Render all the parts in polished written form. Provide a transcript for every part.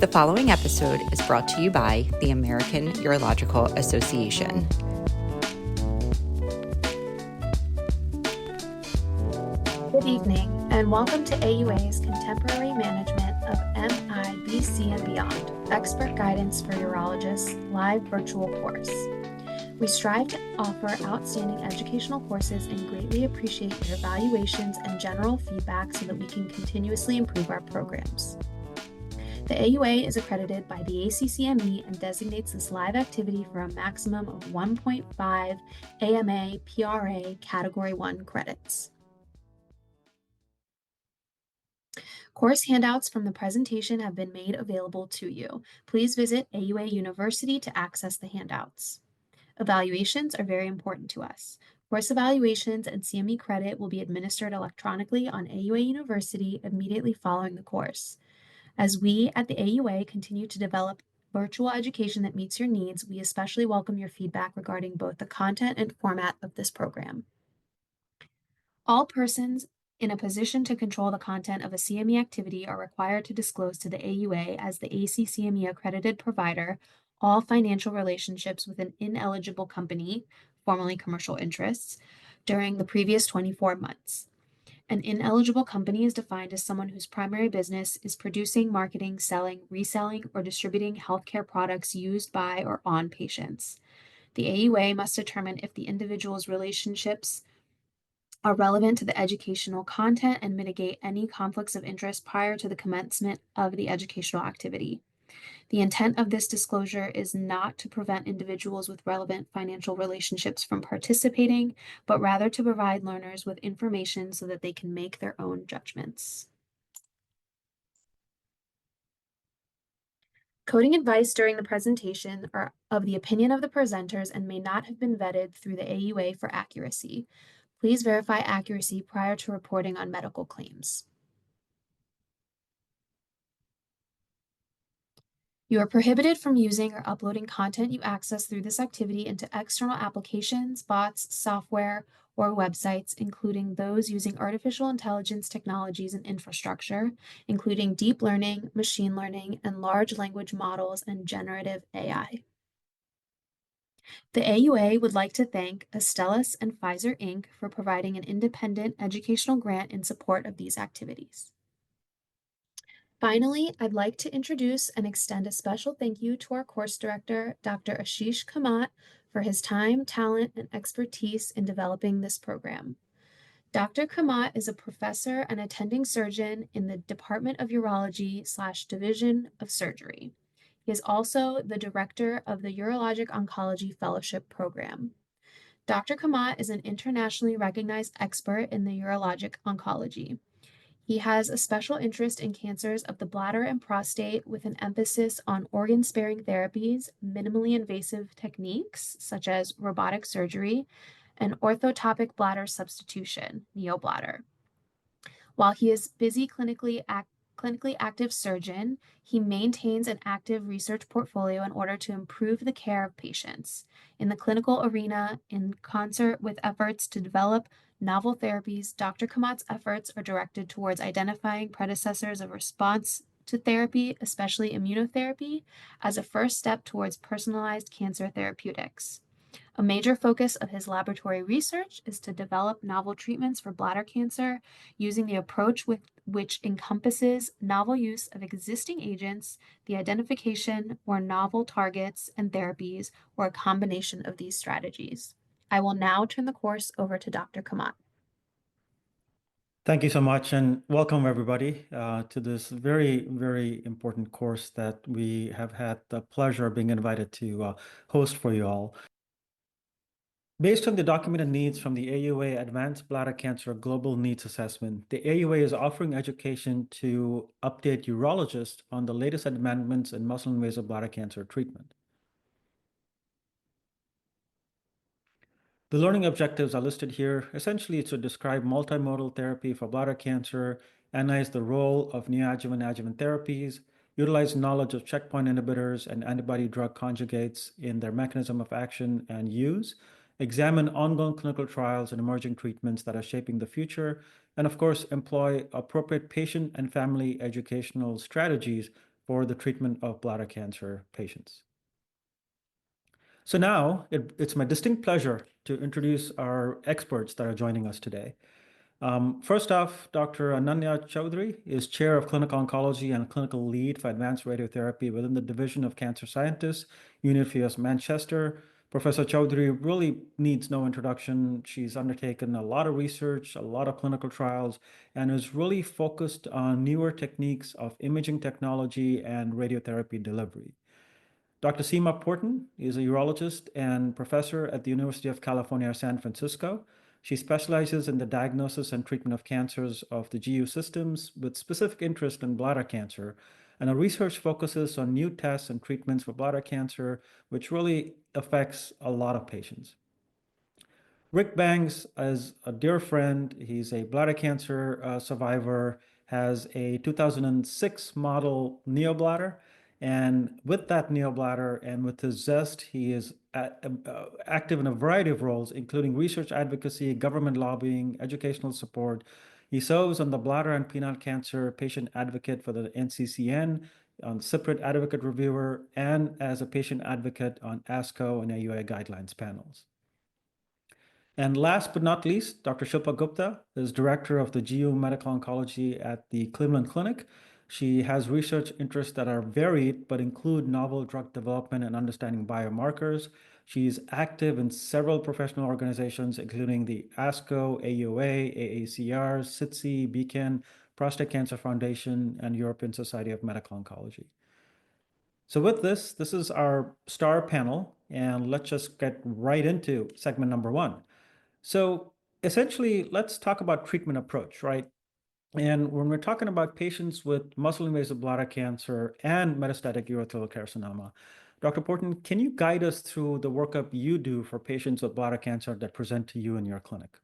The following episode is brought to you by the American Urological Association. Good evening, and welcome to AUA's Contemporary Management of MIBC and Beyond, Expert Guidance for Urologists live virtual course. We strive to offer outstanding educational courses and greatly appreciate your evaluations and general feedback so that we can continuously improve our programs. The AUA is accredited by the ACCME and designates this live activity for a maximum of 1.5 AMA PRA Category 1 credits. Course handouts from the presentation have been made available to you. Please visit AUA University to access the handouts. Evaluations are very important to us. Course evaluations and CME credit will be administered electronically on AUA University immediately following the course. As we at the AUA continue to develop virtual education that meets your needs, we especially welcome your feedback regarding both the content and format of this program. All persons in a position to control the content of a CME activity are required to disclose to the AUA as the ACCME accredited provider all financial relationships with an ineligible company, formerly commercial interests, during the previous 24 months. An ineligible company is defined as someone whose primary business is producing, marketing, selling, reselling, or distributing healthcare products used by or on patients. The AUA must determine if the individual's relationships are relevant to the educational content and mitigate any conflicts of interest prior to the commencement of the educational activity. The intent of this disclosure is not to prevent individuals with relevant financial relationships from participating, but rather to provide learners with information so that they can make their own judgments. Coding advice during the presentation are of the opinion of the presenters and may not have been vetted through the AUA for accuracy. Please verify accuracy prior to reporting on medical claims. You are prohibited from using or uploading content you access through this activity into external applications, bots, software, or websites, including those using artificial intelligence technologies and infrastructure, including deep learning, machine learning, and large language models and generative AI. The AUA would like to thank Astellas and Pfizer Inc. for providing an independent educational grant in support of these activities. Finally, I'd like to introduce and extend a special thank you to our course director, Dr. Ashish Kamat, for his time, talent, and expertise in developing this program. Dr. Kamat is a professor and attending surgeon in the Department of Urology / Division of Surgery. He is also the director of the Urologic Oncology Fellowship Program. Dr. Kamat is an internationally recognized expert in the urologic oncology. He has a special interest in cancers of the bladder and prostate with an emphasis on organ-sparing therapies, minimally invasive techniques such as robotic surgery, and orthotopic bladder substitution, neobladder. While he is busy clinically active surgeon, he maintains an active research portfolio in order to improve the care of patients. In the clinical arena, in concert with efforts to develop novel therapies, Dr. Kamat's efforts are directed towards identifying predecessors of response to therapy, especially immunotherapy, as a first step towards personalized cancer therapeutics. A major focus of his laboratory research is to develop novel treatments for bladder cancer using the approach which encompasses novel use of existing agents, the identification or novel targets and therapies, or a combination of these strategies. I will now turn the course over to Dr. Kamat. Thank you so much, and welcome everybody to this very, very important course that we have had the pleasure of being invited to host for you all. Based on the documented needs from the AUA Advanced Bladder Cancer Global Needs Assessment, the AUA is offering education to update urologists on the latest advancements in muscle-invasive bladder cancer treatment. The learning objectives are listed here. Essentially, it's to describe multimodal therapy for bladder cancer, analyze the role of neoadjuvant adjuvant therapies, utilize knowledge of checkpoint inhibitors and antibody drug conjugates in their mechanism of action and use, examine ongoing clinical trials and emerging treatments that are shaping the future, and of course, employ appropriate patient and family educational strategies for the treatment of bladder cancer patients. So now it's my distinct pleasure to introduce our experts that are joining us today. First off, Dr. Ananya Chowdhury is Chair of Clinical Oncology and Clinical Lead for Advanced Radiotherapy within the Division of Cancer Scientists, University of Manchester. Professor Chowdhury really needs no introduction. She's undertaken a lot of research, a lot of clinical trials, and is really focused on newer techniques of imaging technology and radiotherapy delivery. Dr. Seema Porton is a urologist and professor at the University of California, San Francisco. She specializes in the diagnosis and treatment of cancers of the GU systems with specific interest in bladder cancer. And her research focuses on new tests and treatments for bladder cancer, which really affects a lot of patients. Rick Bangs is a dear friend. He's a bladder cancer survivor, has a 2006 model neobladder. And with that neobladder and with his zest, he is active in a variety of roles, including research advocacy, government lobbying, educational support. He serves on the bladder and penile cancer patient advocate for the NCCN, on CIPRIT advocate reviewer, and as a patient advocate on ASCO and AUA guidelines panels. And last but not least, Dr. Shilpa Gupta is Director of the GU Medical Oncology at the Cleveland Clinic. She has research interests that are varied, but include novel drug development and understanding biomarkers. She's active in several professional organizations, including the ASCO, AUA, AACR, SITC, Beacon, Prostate Cancer Foundation, and European Society of Medical Oncology. So with this is our star panel, and let's just get right into segment number one. So essentially, let's talk about treatment approach, right? And when we're talking about patients with muscle-invasive bladder cancer and metastatic urothelial carcinoma, Dr. Porton, can you guide us through the workup you do for patients with bladder cancer that present to you in your clinic?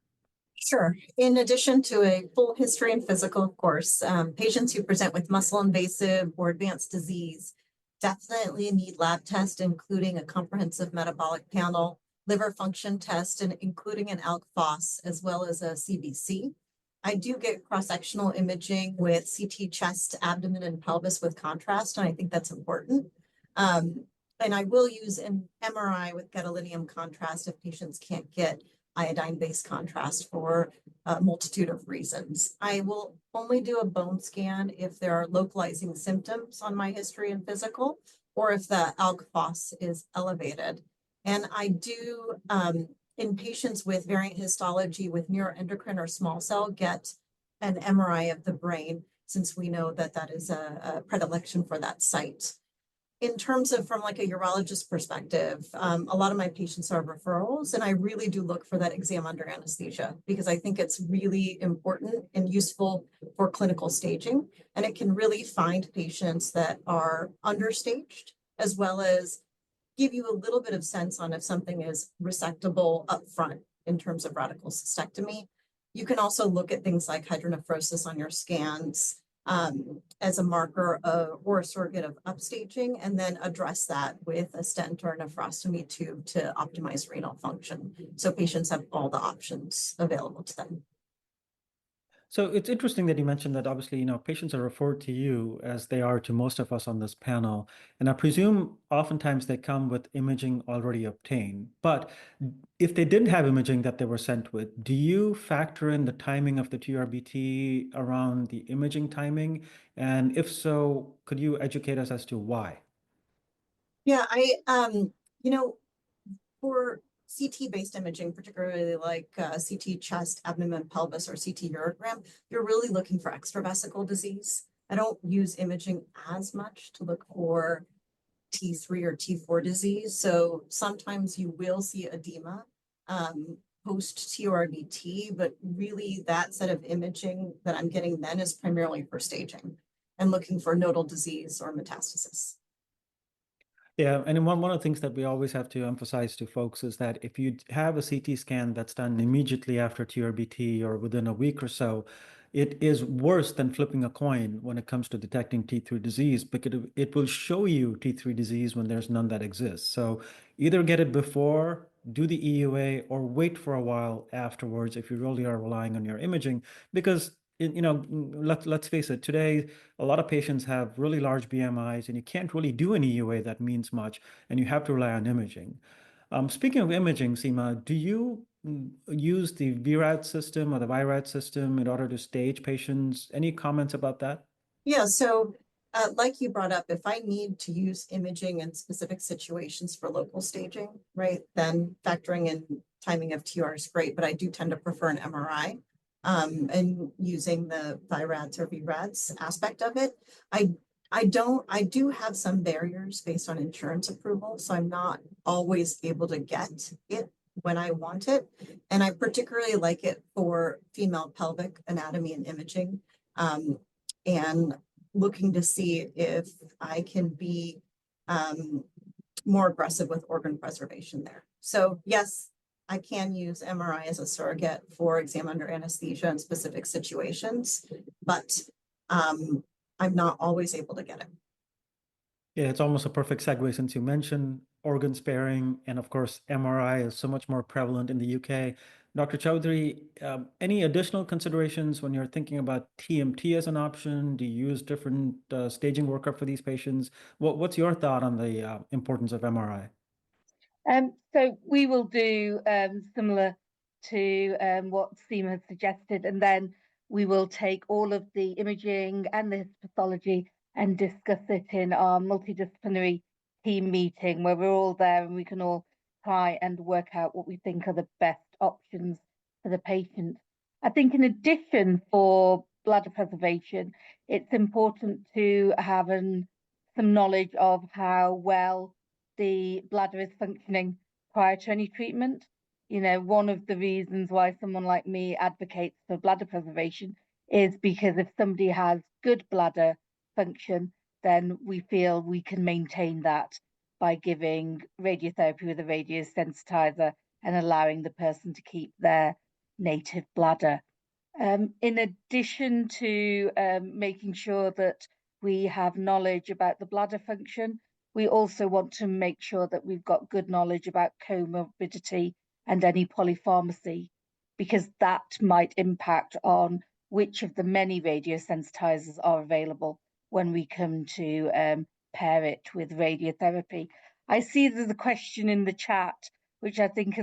Sure. In addition to a full history and physical, of course, patients who present with muscle-invasive or advanced disease definitely need lab tests, including a comprehensive metabolic panel, liver function test, and including an ALK phos, as well as a CBC. I do get cross-sectional imaging with CT chest, abdomen, and pelvis with contrast, and I think that's important. And I will use an MRI with gadolinium contrast if patients can't get iodine-based contrast for a multitude of reasons. I will only do a bone scan if there are localizing symptoms on my history and physical, or if the ALK phos is elevated. And I do, in patients with variant histology with neuroendocrine or small cell, get an MRI of the brain, since we know that that is a predilection for that site. In terms of from like a urologist perspective, a lot of my patients are referrals, and I really do look for that exam under anesthesia because I think it's really important and useful for clinical staging. And it can really find patients that are understaged, as well as give you a little bit of sense on if something is resectable up front in terms of radical cystectomy. You can also look at things like hydronephrosis on your scans, as a marker of, or a surrogate of upstaging, and then address that with a stent or a nephrostomy tube to optimize renal function. So patients have all the options available to them. So it's interesting that you mentioned that obviously, patients are referred to you as they are to most of us on this panel. And I presume oftentimes they come with imaging already obtained. But if they didn't have imaging that they were sent with, do you factor in the timing of the TURBT around the imaging timing? And if so, could you educate us as to why? Yeah, for CT-based imaging, particularly like CT chest, abdomen, pelvis, or CT urogram, you're really looking for extravesical disease. I don't use imaging as much to look for T3 or T4 disease. So sometimes you will see edema post TURBT, but really that set of imaging that I'm getting then is primarily for staging and looking for nodal disease or metastasis. Yeah, and one of the things that we always have to emphasize to folks is that if you have a CT scan that's done immediately after TURBT or within a week or so, it is worse than flipping a coin when it comes to detecting T3 disease, because it will show you T3 disease when there's none that exists. So either get it before, do the EUA, or wait for a while afterwards if you really are relying on your imaging, because let's face it, today, a lot of patients have really large BMIs and you can't really do an EUA that means much, and you have to rely on imaging. Speaking of imaging, Seema, do you use the VRAD system or the VIRAD system in order to stage patients? Any comments about that? Yeah, so like you brought up, if I need to use imaging in specific situations for local staging, right, then factoring in timing of TR is great, but I do tend to prefer an MRI and using the VIRADs or VRADs aspect of it. I do have some barriers based on insurance approval, so I'm not always able to get it when I want it. And I particularly like it for female pelvic anatomy and imaging. And looking to see if I can be more aggressive with organ preservation there. So yes, I can use MRI as a surrogate for exam under anesthesia in specific situations, but I'm not always able to get it. Yeah, it's almost a perfect segue since you mentioned organ sparing, and of course, MRI is so much more prevalent in the UK. Dr. Chowdhury, any additional considerations when you're thinking about TMT as an option? Do you use different staging workup for these patients? What's your thought on the importance of MRI? So we will do similar to what Seema has suggested, and then we will take all of the imaging and the pathology and discuss it in our multidisciplinary team meeting where we're all there and we can all try and work out what we think are the best options for the patient. I think in addition for bladder preservation, it's important to have some knowledge of how well the bladder is functioning prior to any treatment. One of the reasons why someone like me advocates for bladder preservation is because if somebody has good bladder function, then we feel we can maintain that by giving radiotherapy with a radiosensitizer and allowing the person to keep their native bladder. In addition to making sure that we have knowledge about the bladder function, we also want to make sure that we've got good knowledge about comorbidity and any polypharmacy, because that might impact on which of the many radiosensitizers are available when we come to pair it with radiotherapy. I see there's a question in the chat, which I think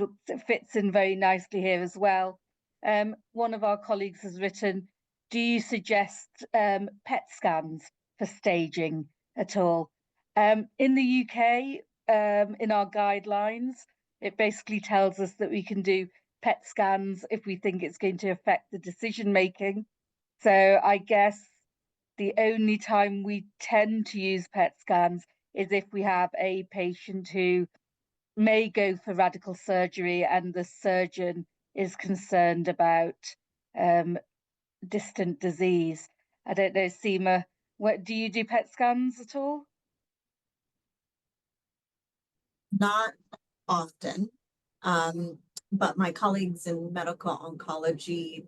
fits in very nicely here as well. One of our colleagues has written, do you suggest PET scans for staging at all? In the UK, in our guidelines, it basically tells us that we can do PET scans if we think it's going to affect the decision making. So I guess the only time we tend to use PET scans is if we have a patient who may go for radical surgery and the surgeon is concerned about distant disease. I don't know, Seema, do you do PET scans at all? Not often, but my colleagues in medical oncology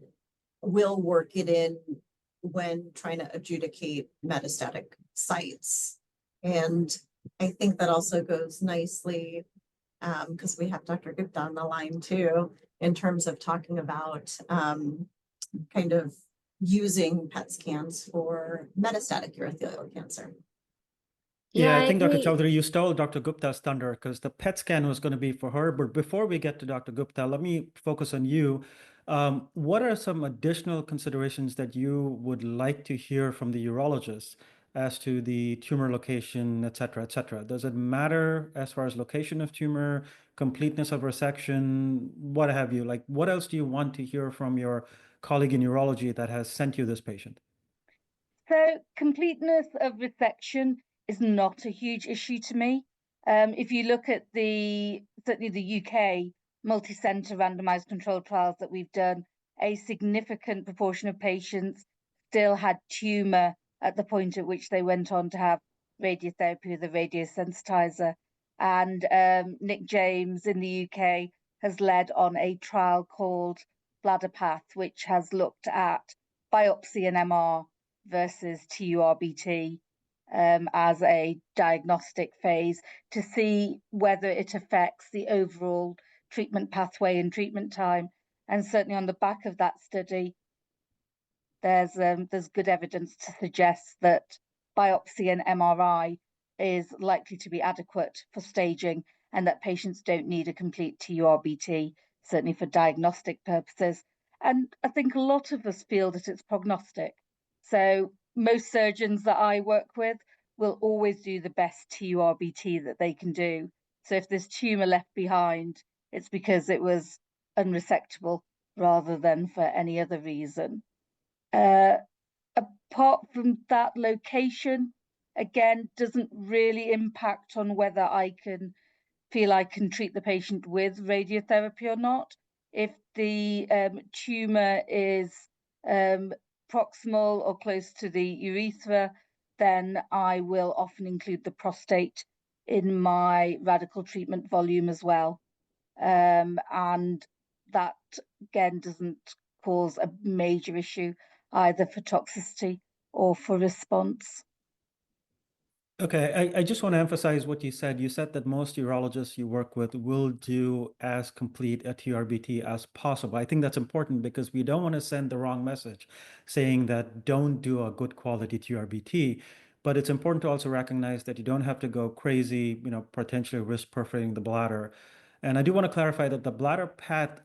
will work it in when trying to adjudicate metastatic sites. And I think that also goes nicely because we have Dr. Gupta on the line too, in terms of talking about kind of using PET scans for metastatic urothelial cancer. Yeah, I think Dr. Chowdhury, you stole Dr. Gupta's thunder because the PET scan was going to be for her. But before we get to Dr. Gupta, let me focus on you. What are some additional considerations that you would like to hear from the urologist as to the tumor location, et cetera, et cetera? Does it matter as far as location of tumor, completeness of resection, what have you? Like, what else do you want to hear from your colleague in urology that has sent you this patient? So completeness of resection is not a huge issue to me. If you look at certainly the UK multi-center randomized controlled trials that we've done, a significant proportion of patients still had tumor at the point at which they went on to have radiotherapy with a radiosensitizer. And Nick James in the UK has led on a trial called Bladder Path, which has looked at biopsy and MR versus TURBT as a diagnostic phase to see whether it affects the overall treatment pathway and treatment time. And certainly on the back of that study, there's good evidence to suggest that biopsy and MRI is likely to be adequate for staging, and that patients don't need a complete TURBT, certainly for diagnostic purposes. And I think a lot of us feel that it's prognostic. So most surgeons that I work with will always do the best TURBT that they can do. So if there's tumor left behind, it's because it was unresectable rather than for any other reason. Apart from that, location, again, doesn't really impact on whether I can feel I can treat the patient with radiotherapy or not. If the tumor is proximal or close to the urethra, then I will often include the prostate in my radical treatment volume as well. And that, again, doesn't cause a major issue either for toxicity or for response. Okay, I just want to emphasize what you said. You said that most urologists you work with will do as complete a TURBT as possible. I think that's important because we don't want to send the wrong message saying that don't do a good quality TURBT. But it's important to also recognize that you don't have to go crazy, potentially risk perforating the bladder. And I do want to clarify that the bladder PET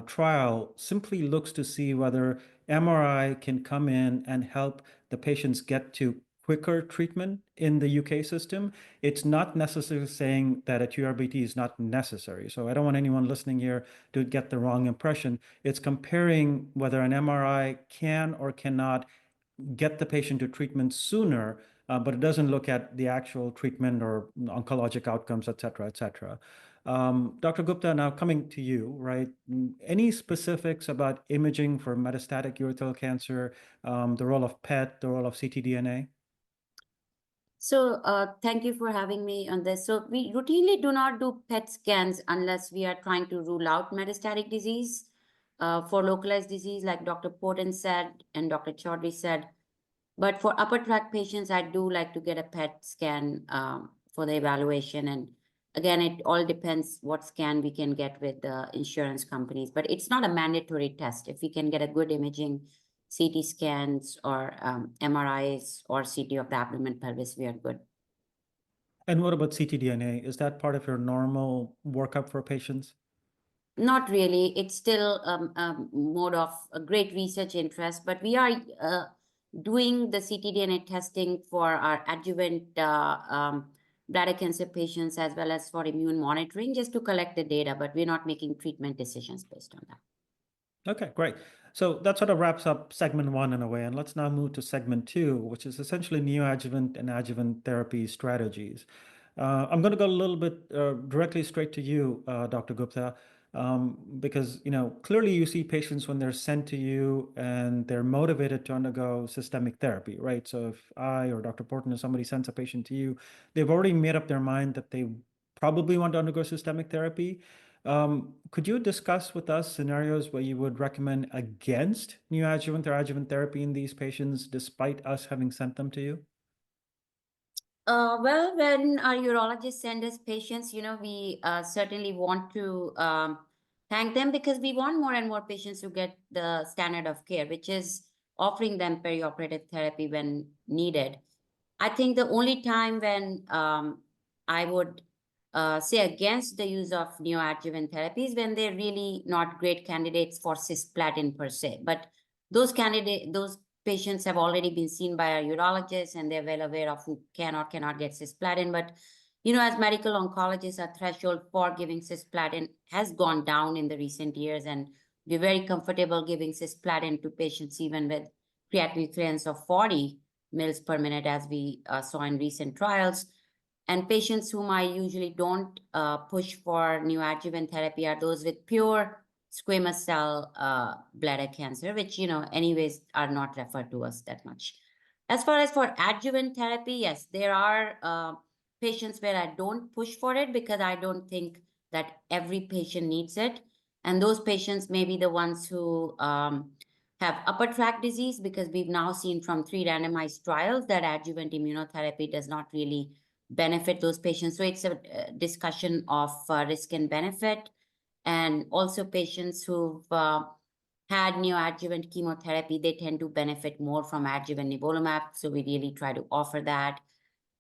trial simply looks to see whether MRI can come in and help the patients get to quicker treatment in the UK system. It's not necessarily saying that a TURBT is not necessary. So I don't want anyone listening here to get the wrong impression. It's comparing whether an MRI can or cannot get the patient to treatment sooner, but it doesn't look at the actual treatment or oncologic outcomes, et cetera, et cetera. Dr. Gupta, now coming to you, right? Any specifics about imaging for metastatic urothelial cancer, the role of PET, the role of ctDNA? So thank you for having me on this. So we routinely do not do PET scans unless we are trying to rule out metastatic disease. For localized disease, like Dr. Poten said and Dr. Chaudhary said. But for upper tract patients, I do like to get a PET scan for the evaluation. And again, it all depends what scan we can get with the insurance companies. But it's not a mandatory test. If we can get a good imaging, CT scans or MRIs or CT of the abdomen pelvis, we are good. And what about ctDNA? Is that part of your normal workup for patients? Not really. It's still a mode of a great research interest, but we are doing the ctDNA testing for our adjuvant bladder cancer patients as well as for immune monitoring, just to collect the data, but we're not making treatment decisions based on that. Okay, great. So that sort of wraps up segment 1 in a way, and let's now move to segment 2, which is essentially neoadjuvant and adjuvant therapy strategies. I'm going to go a little bit directly straight to you, Dr. Gupta, because clearly you see patients when they're sent to you and they're motivated to undergo systemic therapy, right? So if I or Dr. Porton or somebody sends a patient to you, they've already made up their mind that they probably want to undergo systemic therapy. Could you discuss with us scenarios where you would recommend against neoadjuvant or adjuvant therapy in these patients, despite us having sent them to you? Well, when our urologists send us patients, we certainly want to thank them because we want more and more patients to get the standard of care, which is offering them perioperative therapy when needed. I think the only time when I would say against the use of neoadjuvant therapy is when they're really not great candidates for cisplatin per se. But those patients have already been seen by our urologists and they're well aware of who can or cannot get cisplatin. But, as medical oncologists, our threshold for giving cisplatin has gone down in the recent years, and we're very comfortable giving cisplatin to patients even with creatinine clearance of 40 mils per minute, as we saw in recent trials. And patients whom I usually don't push for neoadjuvant therapy are those with pure squamous cell bladder cancer, which, anyways, are not referred to us that much. As far as for adjuvant therapy, yes, there are patients where I don't push for it because I don't think that every patient needs it. And those patients may be the ones who have upper tract disease, because we've now seen from 3 randomized trials that adjuvant immunotherapy does not really benefit those patients. So it's a discussion of risk and benefit. And also patients who've had neoadjuvant chemotherapy, they tend to benefit more from adjuvant nivolumab. So we really try to offer that.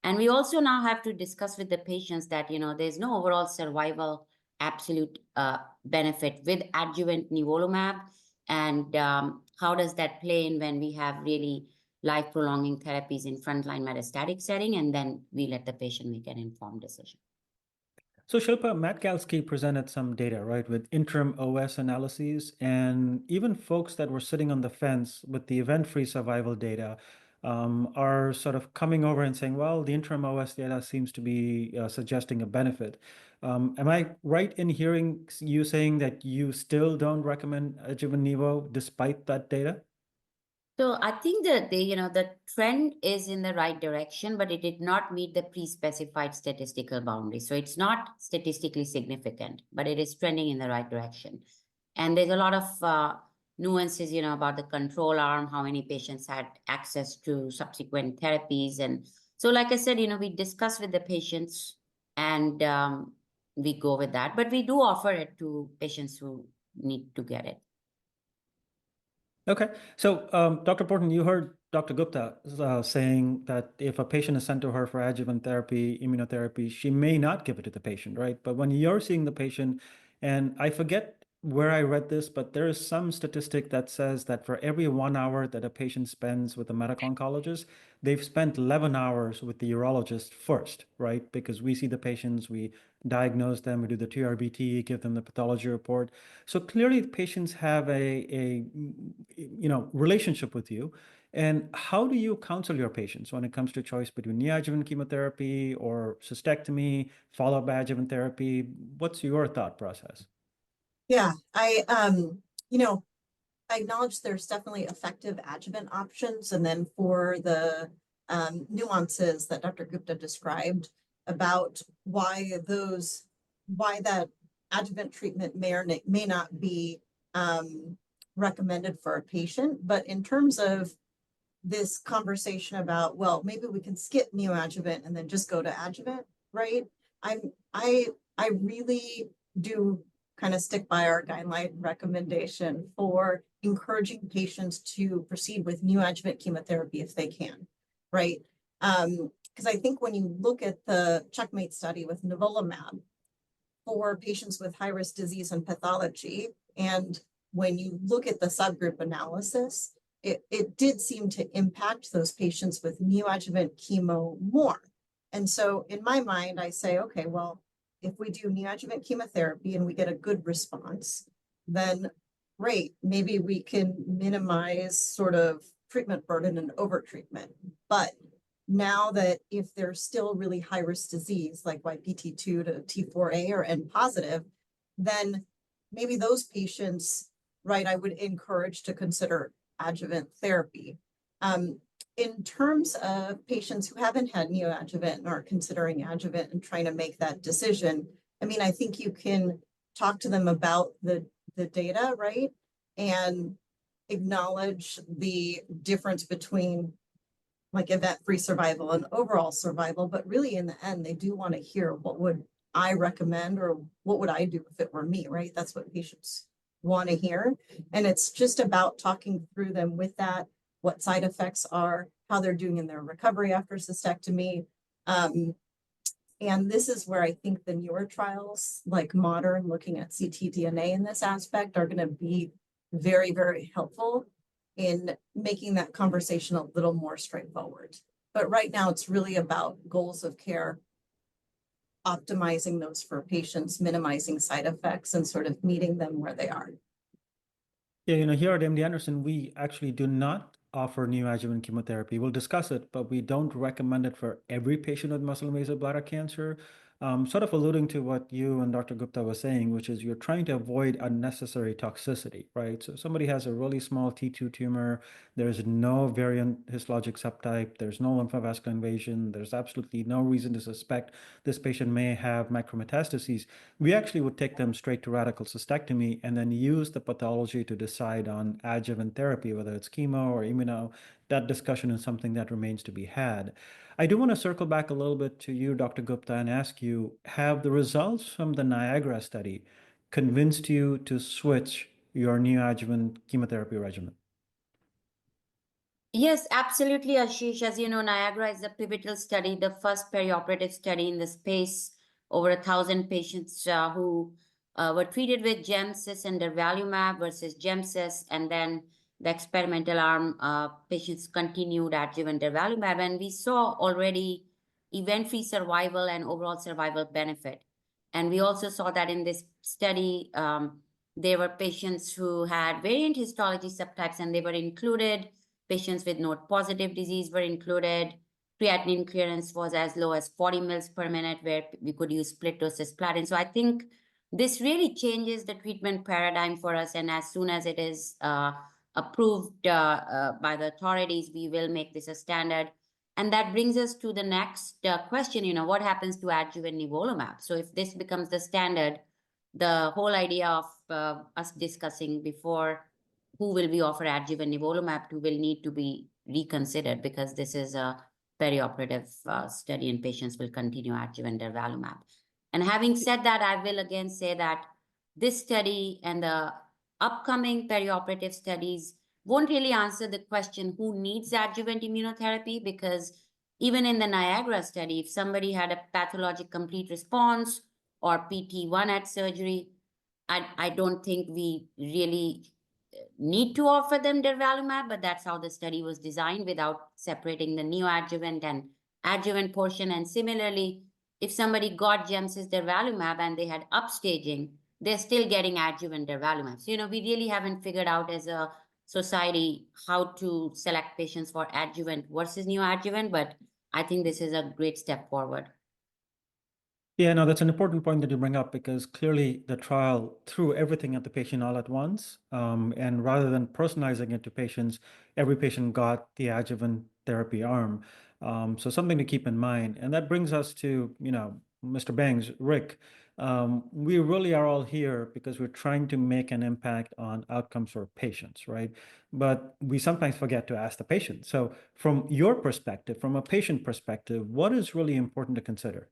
And we also now have to discuss with the patients that, there's no overall survival absolute benefit with adjuvant nivolumab. And how does that play in when we have really life-prolonging therapies in frontline metastatic setting, and then we let the patient make an informed decision. So Shilpa, Matt Galsky presented some data, right, with interim OS analyses, and even folks that were sitting on the fence with the event-free survival data are sort of coming over and saying, well, the interim OS data seems to be suggesting a benefit. Am I right in hearing you saying that you still don't recommend adjuvant nivo despite that data? So I think that the trend is in the right direction, but it did not meet the pre-specified statistical boundary. So it's not statistically significant, but it is trending in the right direction. And there's a lot of nuances, about the control arm, how many patients had access to subsequent therapies. And so, like I said, we discuss with the patients and we go with that, but we do offer it to patients who need to get it. Okay, so Dr. Porton, you heard Dr. Gupta saying that if a patient is sent to her for adjuvant therapy, immunotherapy, she may not give it to the patient, right? But when you're seeing the patient, and I forget where I read this, but there is some statistic that says that for every 1 hour that a patient spends with a medical oncologist, they've spent 11 hours with the urologist first, right? Because we see the patients, we diagnose them, we do the TRBT, give them the pathology report. So clearly, the patients have a relationship with you. And how do you counsel your patients when it comes to choice between neoadjuvant chemotherapy or cystectomy, followed by adjuvant therapy? What's your thought process? Yeah, I acknowledge there's definitely effective adjuvant options. And then for the nuances that Dr. Gupta described about why that adjuvant treatment may or may not be recommended for a patient. But in terms of this conversation about, well, maybe we can skip neoadjuvant and then just go to adjuvant, right? I really do kind of stick by our guideline recommendation for encouraging patients to proceed with neoadjuvant chemotherapy if they can, right? Because I think when you look at the Checkmate study with nivolumab for patients with high-risk disease and pathology, and when you look at the subgroup analysis, it did seem to impact those patients with neoadjuvant chemo more. And so in my mind, I say, okay, well, if we do neoadjuvant chemotherapy and we get a good response, then great, maybe we can minimize sort of treatment burden and overtreatment. But now that if there's still really high risk disease, like YPT2 to T4A or N positive, then maybe those patients, right, I would encourage to consider adjuvant therapy. In terms of patients who haven't had neoadjuvant and are considering adjuvant and trying to make that decision, I mean, I think you can talk to them about the data, right? And acknowledge the difference between like event-free survival and overall survival. But really in the end, they do want to hear what would I recommend or what would I do if it were me, right? That's what patients want to hear. And it's just about talking through them with that, what side effects are, how they're doing in their recovery after cystectomy. And this is where I think the newer trials, like Modern, looking at ctDNA in this aspect, are going to be very, very helpful in making that conversation a little more straightforward. But right now, it's really about goals of care, optimizing those for patients, minimizing side effects, and sort of meeting them where they are. Yeah, here at MD Anderson, we actually do not offer neoadjuvant chemotherapy. We'll discuss it, but we don't recommend it for every patient with muscle-invasive bladder cancer. Sort of alluding to what you and Dr. Gupta was saying, which is you're trying to avoid unnecessary toxicity, right? So if somebody has a really small T2 tumor, there's no variant histologic subtype, there's no lymphovascular invasion, there's absolutely no reason to suspect this patient may have macrometastases. We actually would take them straight to radical cystectomy and then use the pathology to decide on adjuvant therapy, whether it's chemo or immuno. That discussion is something that remains to be had. I do want to circle back a little bit to you, Dr. Gupta, and ask you, have the results from the Niagara study convinced you to switch your neoadjuvant chemotherapy regimen? Yes, absolutely, Ashish. As you know, Niagara is a pivotal study, the first perioperative study in the space. Over 1,000 patients who were treated with gemcis and durvalumab versus gemcis, and then the experimental arm patients continued adjuvant durvalumab, and we saw already event-free survival and overall survival benefit. And we also saw that in this study, there were patients who had variant histology subtypes, and they were included. Patients with node-positive disease were included. Creatinine clearance was as low as 40 mils per minute, where we could use split dose cisplatin. So I think this really changes the treatment paradigm for us. And as soon as it is approved by the authorities, we will make this a standard. And that brings us to the next question, what happens to adjuvant nivolumab? So if this becomes the standard, the whole idea of us discussing before who will we offer adjuvant nivolumab to will need to be reconsidered, because this is a perioperative study and patients will continue adjuvant durvalumab. And having said that, I will again say that this study and the upcoming perioperative studies won't really answer the question who needs adjuvant immunotherapy, because even in the Niagara study, if somebody had a pathologic complete response or PT1 at surgery, I don't think we really need to offer them durvalumab, but that's how the study was designed, without separating the neoadjuvant and adjuvant portion. And similarly, if somebody got gemcis durvalumab and they had upstaging, they're still getting adjuvant durvalumab. So, we really haven't figured out as a society how to select patients for adjuvant versus neoadjuvant, but I think this is a great step forward. Yeah, no, that's an important point that you bring up, because clearly the trial threw everything at the patient all at once. And rather than personalizing it to patients, every patient got the adjuvant therapy arm. So something to keep in mind. And that brings us to, Mr. Bangs, Rick. We really are all here because we're trying to make an impact on outcomes for patients, right? But we sometimes forget to ask the patient. So from your perspective, from a patient perspective, what is really important to consider?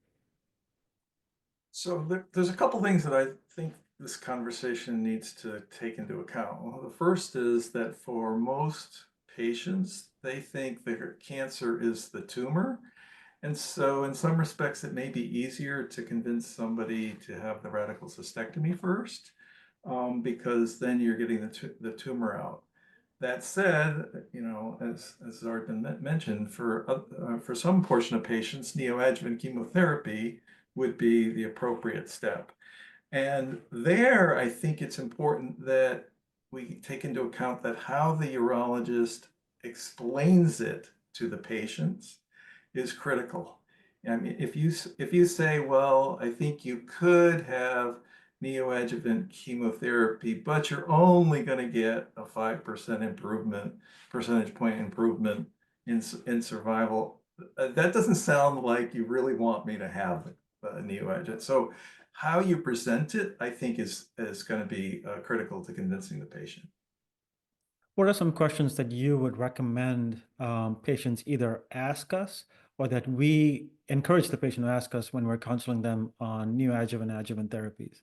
So there's a couple things that I think this conversation needs to take into account. Well, the first is that for most patients, they think their cancer is the tumor. And so in some respects, it may be easier to convince somebody to have the radical cystectomy first, because then you're getting the tumor out. That said, as has already been mentioned, for some portion of patients, neoadjuvant chemotherapy would be the appropriate step. And there, I think it's important that we take into account that how the urologist explains it to the patients is critical. I mean, if you say, well, I think you could have neoadjuvant chemotherapy, but you're only going to get a 5% percentage point improvement in survival, that doesn't sound like you really want me to have neoadjuvant. So how you present it, I think, is going to be critical to convincing the patient. What are some questions that you would recommend patients either ask us, or that we encourage the patient to ask us when we're counseling them on neoadjuvant adjuvant therapies?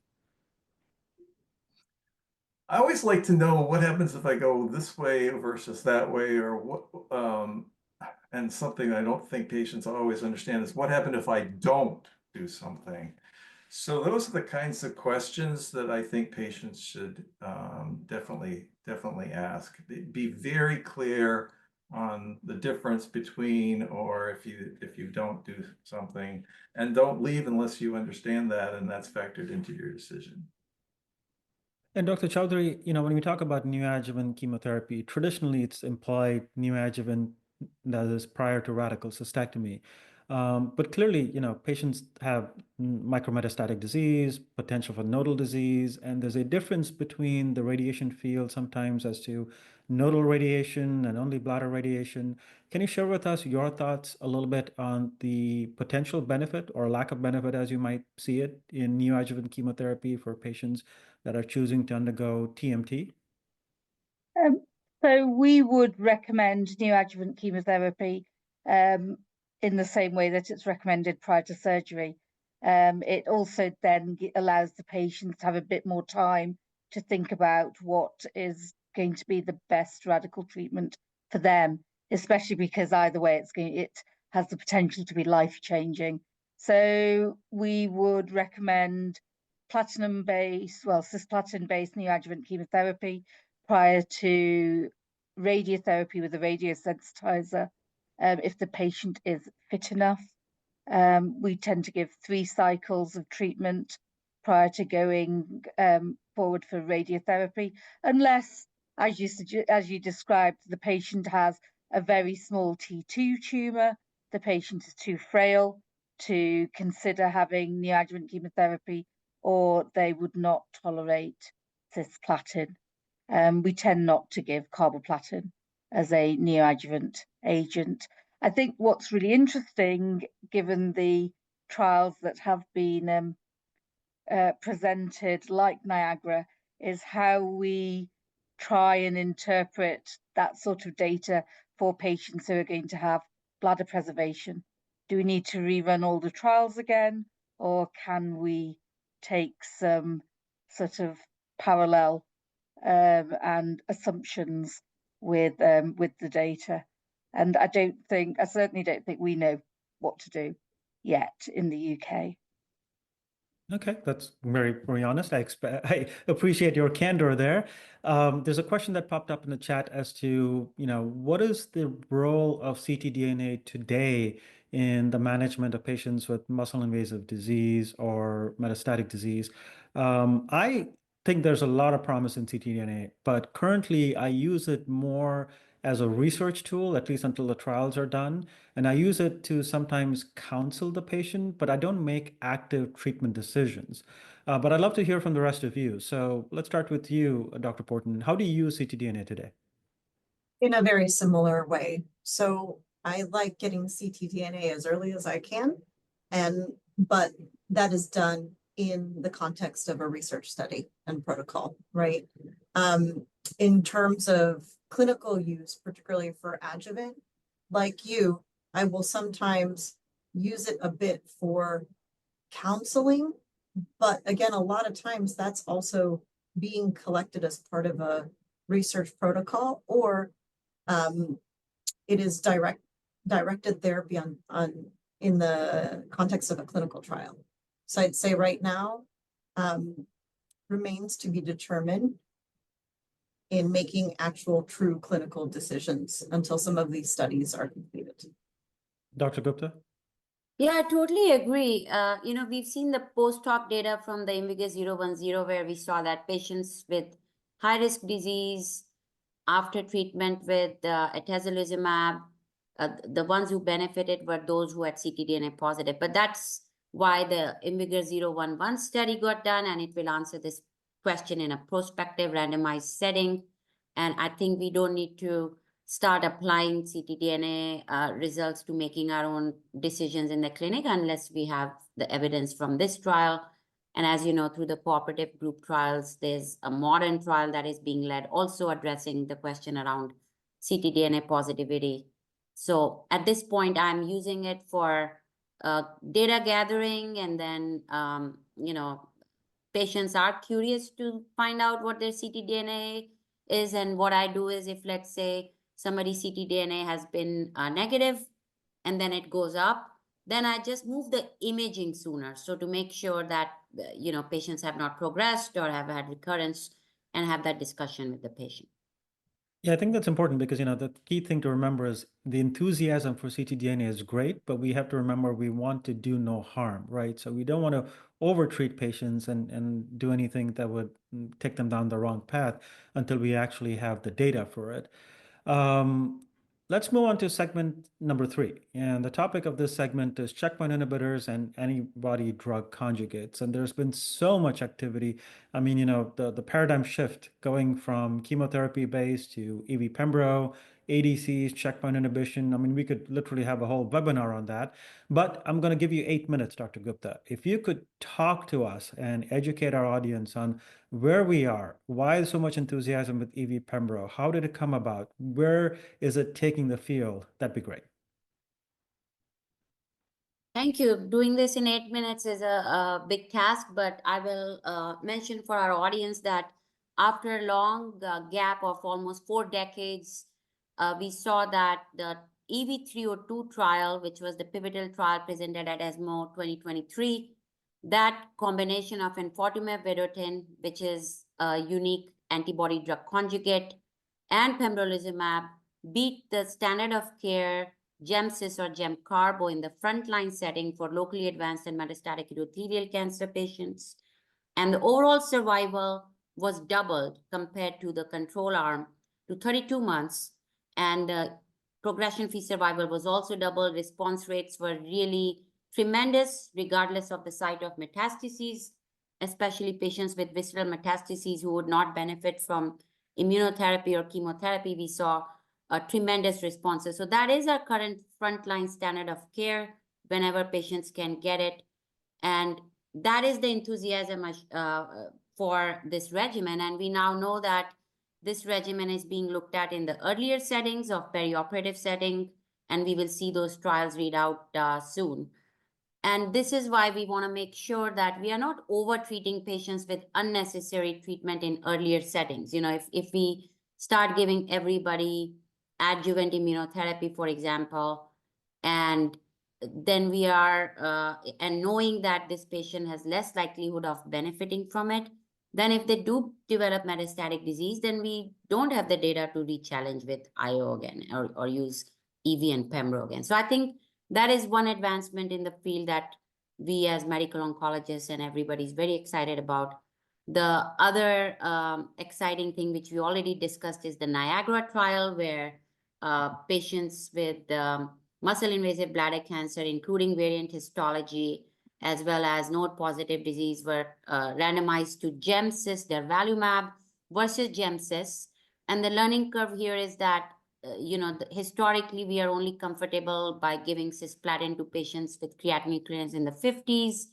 I always like to know what happens if I go this way versus that way, or what. And something I don't think patients always understand is what happened if I don't do something. So those are the kinds of questions that I think patients should definitely ask. Be very clear on the difference between, or if you don't do something, and don't leave unless you understand that and that's factored into your decision. And Dr. Chowdhury, when we talk about neoadjuvant chemotherapy, traditionally it's implied neoadjuvant that is prior to radical cystectomy. But clearly, patients have micrometastatic disease, potential for nodal disease, and there's a difference between the radiation field sometimes as to nodal radiation and only bladder radiation. Can you share with us your thoughts a little bit on the potential benefit or lack of benefit, as you might see it, in neoadjuvant chemotherapy for patients that are choosing to undergo TMT? So we would recommend neoadjuvant chemotherapy in the same way that it's recommended prior to surgery. It also then allows the patient to have a bit more time to think about what is going to be the best radical treatment for them, especially because either way it has the potential to be life-changing. So we would recommend cisplatin-based neoadjuvant chemotherapy prior to radiotherapy with a radiosensitizer, if the patient is fit enough. We tend to give 3 cycles of treatment prior to going forward for radiotherapy, unless, as you described, the patient has a very small T2 tumor, the patient is too frail to consider having neoadjuvant chemotherapy, or they would not tolerate cisplatin. We tend not to give carboplatin as a neoadjuvant agent. I think what's really interesting, given the trials that have been presented, like Niagara, is how we try and interpret that sort of data for patients who are going to have bladder preservation. Do we need to rerun all the trials again, or can we take some sort of parallel and assumptions with the data? And I certainly don't think we know what to do yet in the UK. Okay, that's very, very honest. I appreciate your candor there. There's a question that popped up in the chat as to, what is the role of ctDNA today in the management of patients with muscle-invasive disease or metastatic disease? I think there's a lot of promise in ctDNA, but currently I use it more as a research tool, at least until the trials are done. And I use it to sometimes counsel the patient, but I don't make active treatment decisions. But I'd love to hear from the rest of you. So let's start with you, Dr. Porton. How do you use ctDNA today? In a very similar way. So I like getting ctDNA as early as I can, but that is done in the context of a research study and protocol, right? In terms of clinical use, particularly for adjuvant, like you, I will sometimes use it a bit for counseling, but again, a lot of times that's also being collected as part of a research protocol, or it is directed therapy in the context of a clinical trial. So I'd say right now remains to be determined in making actual true clinical decisions until some of these studies are completed. Dr. Gupta? Yeah, I totally agree. We've seen the post-hoc data from the IMvigor010 where we saw that patients with high-risk disease after treatment with atezolizumab, the ones who benefited were those who had ctDNA positive. But that's why the IMvigor011 study got done, and it will answer this question in a prospective randomized setting. And I think we don't need to start applying ctDNA results to making our own decisions in the clinic unless we have the evidence from this trial. And as you know, through the cooperative group trials, there's a modern trial that is being led, also addressing the question around ctDNA positivity. So at this point, I'm using it for data gathering, and then, patients are curious to find out what their ctDNA is. And what I do is, if let's say somebody's ctDNA has been negative and then it goes up, then I just move the imaging sooner. So to make sure that, patients have not progressed or have had recurrence, and have that discussion with the patient. Yeah, I think that's important because, the key thing to remember is the enthusiasm for ctDNA is great, but we have to remember we want to do no harm, right? So we don't want to overtreat patients and do anything that would take them down the wrong path until we actually have the data for it. Let's move on to segment number 3. And the topic of this segment is checkpoint inhibitors and antibody drug conjugates. And there's been so much activity. I mean, the paradigm shift going from chemotherapy-based to EV-Pembro, ADCs, checkpoint inhibition. I mean, we could literally have a whole webinar on that. But I'm going to give you 8 minutes, Dr. Gupta. If you could talk to us and educate our audience on where we are, why so much enthusiasm with EV-Pembro, how did it come about, where is it taking the field, that'd be great. Thank you. Doing this in 8 minutes is a big task, but I will mention for our audience that after a long gap of almost 4 decades, we saw that the EV302 trial, which was the pivotal trial presented at ESMO 2023, that combination of enfortumab vedotin, which is a unique antibody drug conjugate, and pembrolizumab beat the standard of care GemCis or GemCarbo in the frontline setting for locally advanced and metastatic urothelial cancer patients. And the overall survival was doubled compared to the control arm to 32 months. And progression-free survival was also doubled. Response rates were really tremendous, regardless of the site of metastases, especially patients with visceral metastases who would not benefit from immunotherapy or chemotherapy. We saw tremendous responses. So that is our current frontline standard of care whenever patients can get it. And that is the enthusiasm for this regimen. And we now know that this regimen is being looked at in the earlier settings of perioperative setting, and we will see those trials read out soon. And this is why we want to make sure that we are not over-treating patients with unnecessary treatment in earlier settings. You know, if we start giving everybody adjuvant immunotherapy, for example, and then we are, and knowing that this patient has less likelihood of benefiting from it, then if they do develop metastatic disease, then we don't have the data to re-challenge with IO again or use EV and Pembro again. So I think that is one advancement in the field that we as medical oncologists and everybody is very excited about. The other exciting thing, which we already discussed, is the Niagara trial, where patients with muscle-invasive bladder cancer, including variant histology, as well as node-positive disease, were randomized to GemCis, durvalumab, versus GemCis. And the learning curve here is that, you know, historically, we are only comfortable by giving cisplatin to patients with creatinine clearance in the 50s.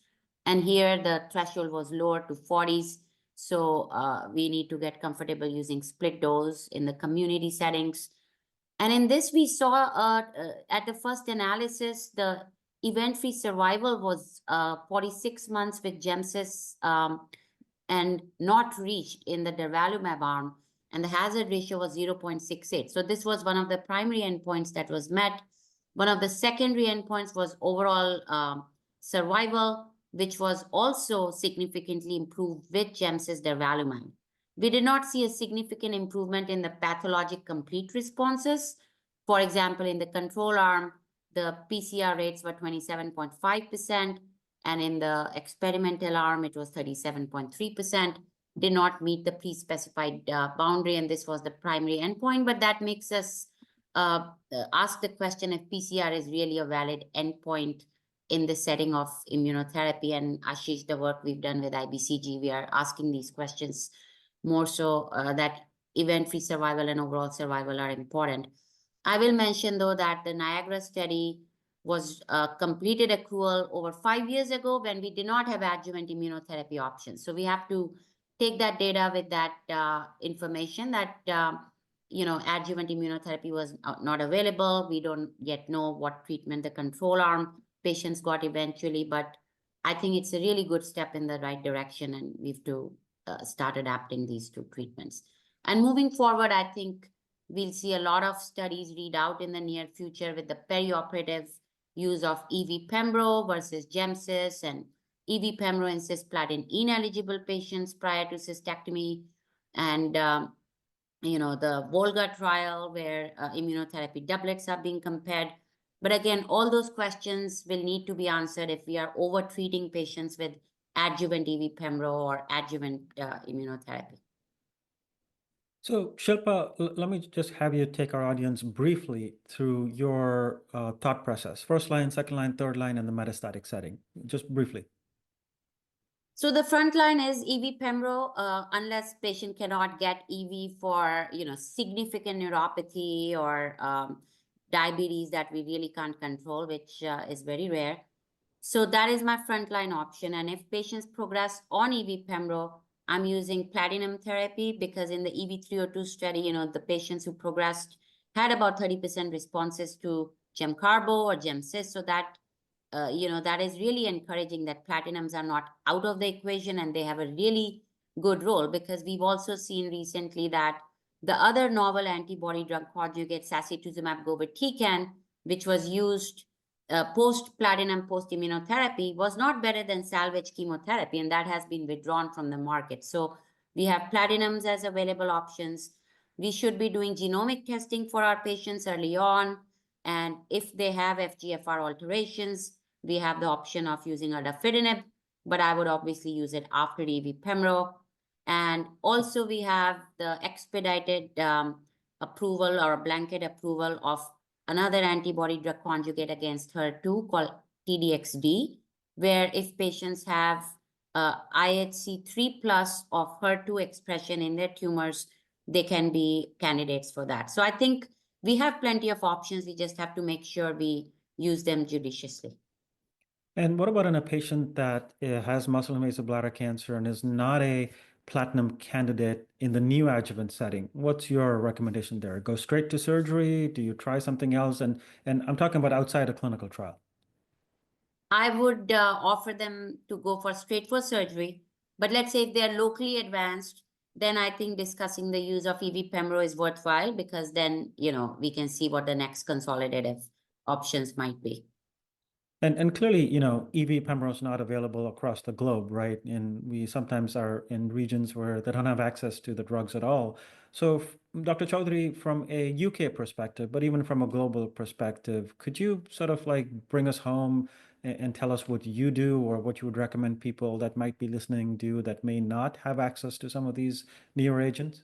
And here, the threshold was lower to 40s. So we need to get comfortable using split dose in the community settings. And in this, we saw at the first analysis, the event-free survival was 46 months with GemCis and not reached in the durvalumab arm, and the hazard ratio was 0.68. So this was one of the primary endpoints that was met. One of the secondary endpoints was overall survival, which was also significantly improved with GemCis durvalumab. We did not see a significant improvement in the pathologic complete responses. For example, in the control arm, the PCR rates were 27.5%, and in the experimental arm, it was 37.3%. Did not meet the pre-specified boundary, and this was the primary endpoint. But that makes us ask the question if PCR is really a valid endpoint in the setting of immunotherapy. And Ashish, the work we've done with IBCG, we are asking these questions more so that event-free survival and overall survival are important. I will mention, though, that the Niagara study was completed accrual over 5 years ago when we did not have adjuvant immunotherapy options. So we have to take that data with that information that, you know, adjuvant immunotherapy was not available. We don't yet know what treatment the control arm patients got eventually, but I think it's a really good step in the right direction, and we have to start adapting these two treatments. And moving forward, I think we'll see a lot of studies read out in the near future with the perioperative use of EV Pembro versus GemCis, and EV Pembro in cisplatin ineligible patients prior to cystectomy, and you know, the Volga trial where immunotherapy doublets are being compared. But again, all those questions will need to be answered if we are over-treating patients with adjuvant EV Pembro or adjuvant immunotherapy. So Shilpa, let me just have you take our audience briefly through your thought process. First line, second line, third line, and the metastatic setting, just briefly. So the front line is EV Pembro, unless patient cannot get EV for, you know, significant neuropathy or diabetes that we really can't control, which is very rare. So that is my frontline option. And if patients progress on EV Pembro, I'm using platinum therapy, because in the EV302 study, you know, the patients who progressed had about 30% responses to GemCarbo or GemCis. So that, you know, that is really encouraging that platinums are not out of the equation, and they have a really good role, because we've also seen recently that the other novel antibody drug conjugate, sacituzumab govitecan, which was used post-platinum, post-immunotherapy, was not better than salvage chemotherapy, and that has been withdrawn from the market. So we have platinums as available options. We should be doing genomic testing for our patients early on, and if they have FGFR alterations, we have the option of using erdafitinib, but I would obviously use it after EV Pembro. And also we have the expedited approval or blanket approval of another antibody drug conjugate against HER2 called TDXD, where if patients have IHC3 plus of HER2 expression in their tumors, they can be candidates for that. So I think we have plenty of options. We just have to make sure we use them judiciously. And what about in a patient that has muscle invasive bladder cancer and is not a platinum candidate in the neoadjuvant setting? What's your recommendation there? Go straight to surgery? Do you try something else? And I'm talking about outside a clinical trial. I would offer them to go straight for surgery. But let's say if they're locally advanced, then I think discussing the use of EV Pembro is worthwhile, because then, we can see what the next consolidative options might be. And clearly, EV Pembro is not available across the globe, right? And we sometimes are in regions where they don't have access to the drugs at all. So, Dr. Chaudhary, from a UK perspective, but even from a global perspective, could you sort of like bring us home and tell us what you do or what you would recommend people that might be listening do that may not have access to some of these newer agents?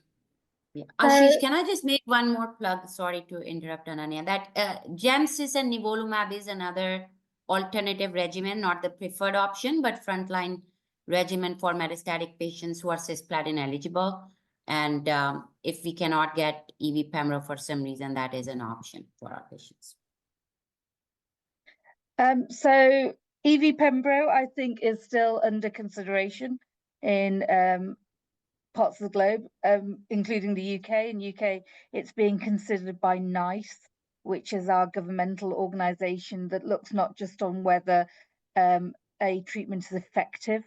Yeah. Ashish, can I just make one more plug? Sorry to interrupt, Ananya. That Gemcis and nivolumab is another alternative regimen, not the preferred option, but frontline regimen for metastatic patients who are cisplatin eligible. And if we cannot get EV Pembro for some reason, that is an option for our patients. So EV Pembro, I think, is still under consideration in parts of the globe, including the UK. In UK, it's being considered by NICE, which is our governmental organisation that looks not just on whether a treatment is effective,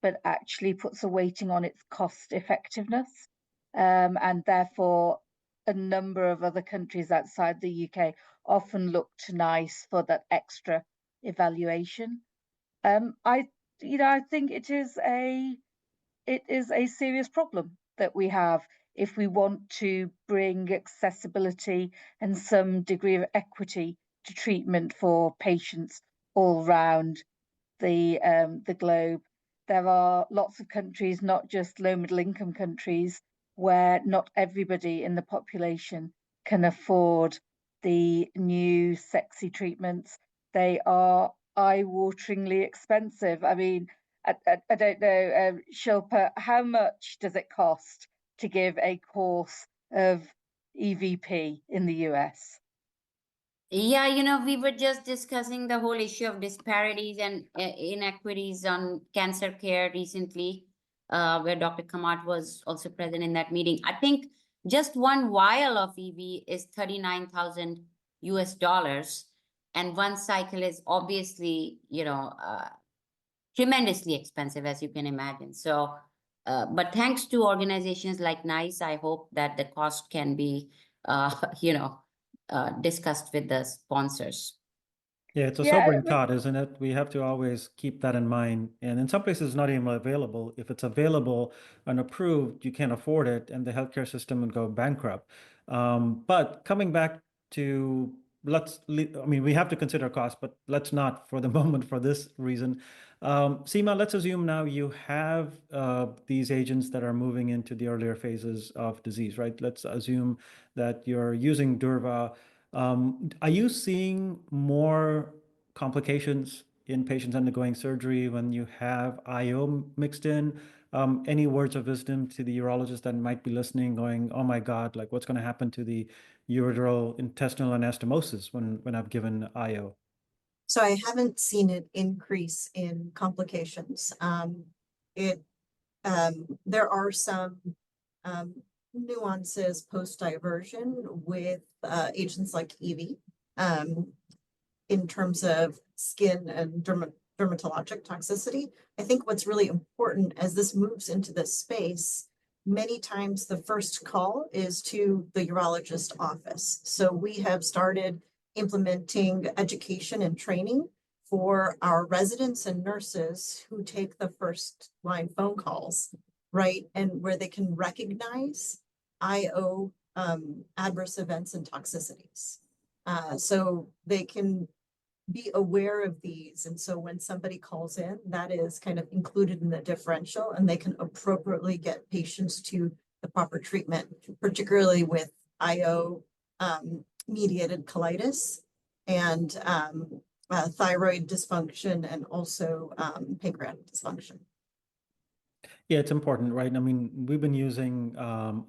but actually puts a weighting on its cost effectiveness. And therefore, a number of other countries outside the UK often look to NICE for that extra evaluation. I think it is a serious problem that we have if we want to bring accessibility and some degree of equity to treatment for patients all around the globe. There are lots of countries, not just low middle income countries, where not everybody in the population can afford the new sexy treatments. They are eye-wateringly expensive. I mean, I don't know, Shilpa, how much does it cost to give a course of EVP in the US? Yeah, we were just discussing the whole issue of disparities and inequities on cancer care recently, where Dr. Kamat was also present in that meeting. I think just one vial of EV is $39,000 US, and one cycle is obviously, tremendously expensive, as you can imagine. So, but thanks to organizations like NICE, I hope that the cost can be, discussed with the sponsors. Yeah, it's a sobering thought, isn't it? We have to always keep that in mind. And in some places, it's not even available. If it's available and approved, you can't afford it, and the healthcare system would go bankrupt. But coming back to we have to consider cost, but let's not for the moment for this reason. Seema, let's assume now you have these agents that are moving into the earlier phases of disease, right? Let's assume that you're using Durva. Are you seeing more complications in patients undergoing surgery when you have IO mixed in? Any words of wisdom to the urologist that might be listening going, oh my God, like what's going to happen to the ureteral intestinal anastomosis when I've given IO? So I haven't seen an increase in complications. There are some nuances post-diversion with agents like EV in terms of skin and dermatologic toxicity. I think what's really important as this moves into this space, many times the first call is to the urologist office. So we have started implementing education and training for our residents and nurses who take the first line phone calls, right? And where they can recognize IO adverse events and toxicities. So they can be aware of these. And so when somebody calls in, that is kind of included in the differential, and they can appropriately get patients to the proper treatment, particularly with IO mediated colitis and thyroid dysfunction, and also pancreatic dysfunction. Yeah, it's important, right? I mean, we've been using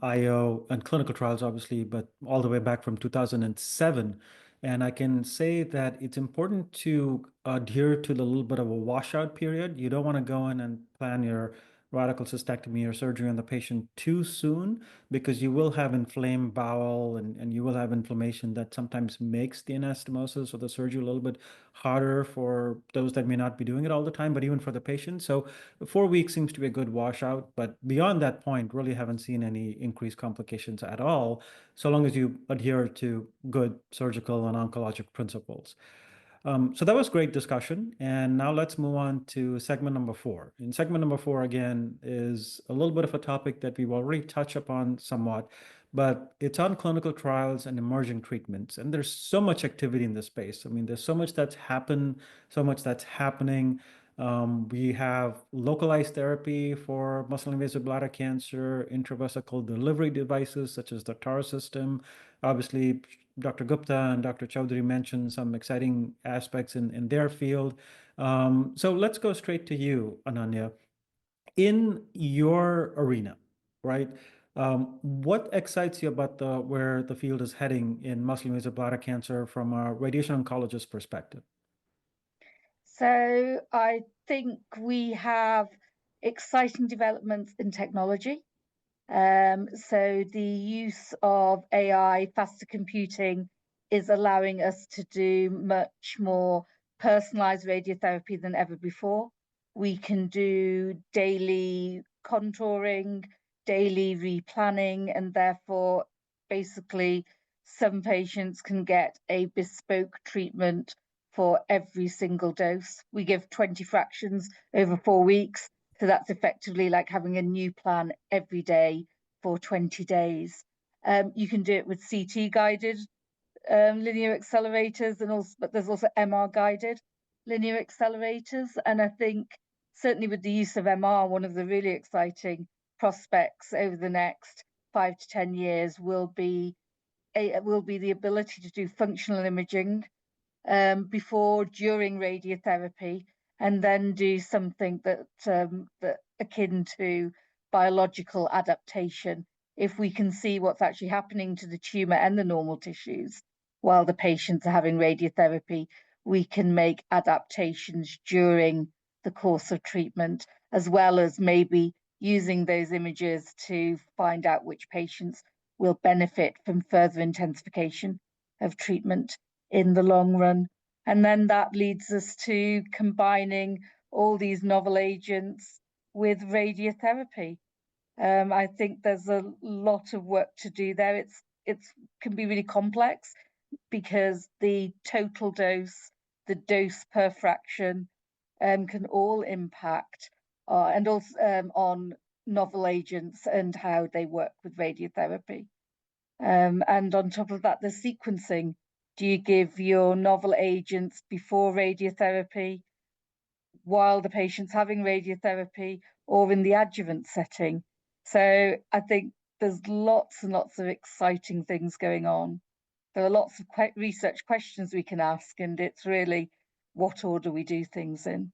IO and clinical trials, obviously, but all the way back from 2007. And I can say that it's important to adhere to the little bit of a washout period. You don't want to go in and plan your radical cystectomy or surgery on the patient too soon, because you will have inflamed bowel and you will have inflammation that sometimes makes the anastomosis or the surgery a little bit harder for those that may not be doing it all the time, but even for the patient. So 4 weeks seems to be a good washout, but beyond that point, really haven't seen any increased complications at all, so long as you adhere to good surgical and oncologic principles. So that was great discussion. And now let's move on to segment number 4. And segment number 4, again, is a little bit of a topic that we've already touched upon somewhat, but it's on clinical trials and emerging treatments. And there's so much activity in this space. I mean, there's so much that's happened, so much that's happening. We have localized therapy for muscle-invasive bladder cancer, intravesical delivery devices such as the TAR system. Obviously, Dr. Gupta and Dr. Chowdhury mentioned some exciting aspects in their field. So let's go straight to you, Ananya. In your arena, right? What excites you about where the field is heading in muscle-invasive bladder cancer from a radiation oncologist perspective? So I think we have exciting developments in technology. So the use of AI, faster computing, is allowing us to do much more personalized radiotherapy than ever before. We can do daily contouring, daily replanning, and therefore basically some patients can get a bespoke treatment for every single dose. We give 20 fractions over 4 weeks. So that's effectively like having a new plan every day for 20 days. You can do it with CT guided linear accelerators, and also, but there's also MR guided linear accelerators. And I think certainly with the use of MR, one of the really exciting prospects over the next 5 to 10 years will be the ability to do functional imaging before, during radiotherapy, and then do something that akin to biological adaptation. If we can see what's actually happening to the tumor and the normal tissues while the patients are having radiotherapy, we can make adaptations during the course of treatment, as well as maybe using those images to find out which patients will benefit from further intensification of treatment in the long run. And then that leads us to combining all these novel agents with radiotherapy. I think there's a lot of work to do there. It can be really complex because the total dose, the dose per fraction, can all impact and also on novel agents and how they work with radiotherapy. And on top of that, the sequencing. Do you give your novel agents before radiotherapy, while the patient's having radiotherapy, or in the adjuvant setting? So I think there's lots and lots of exciting things going on. There are lots of research questions we can ask, and it's really what order we do things in.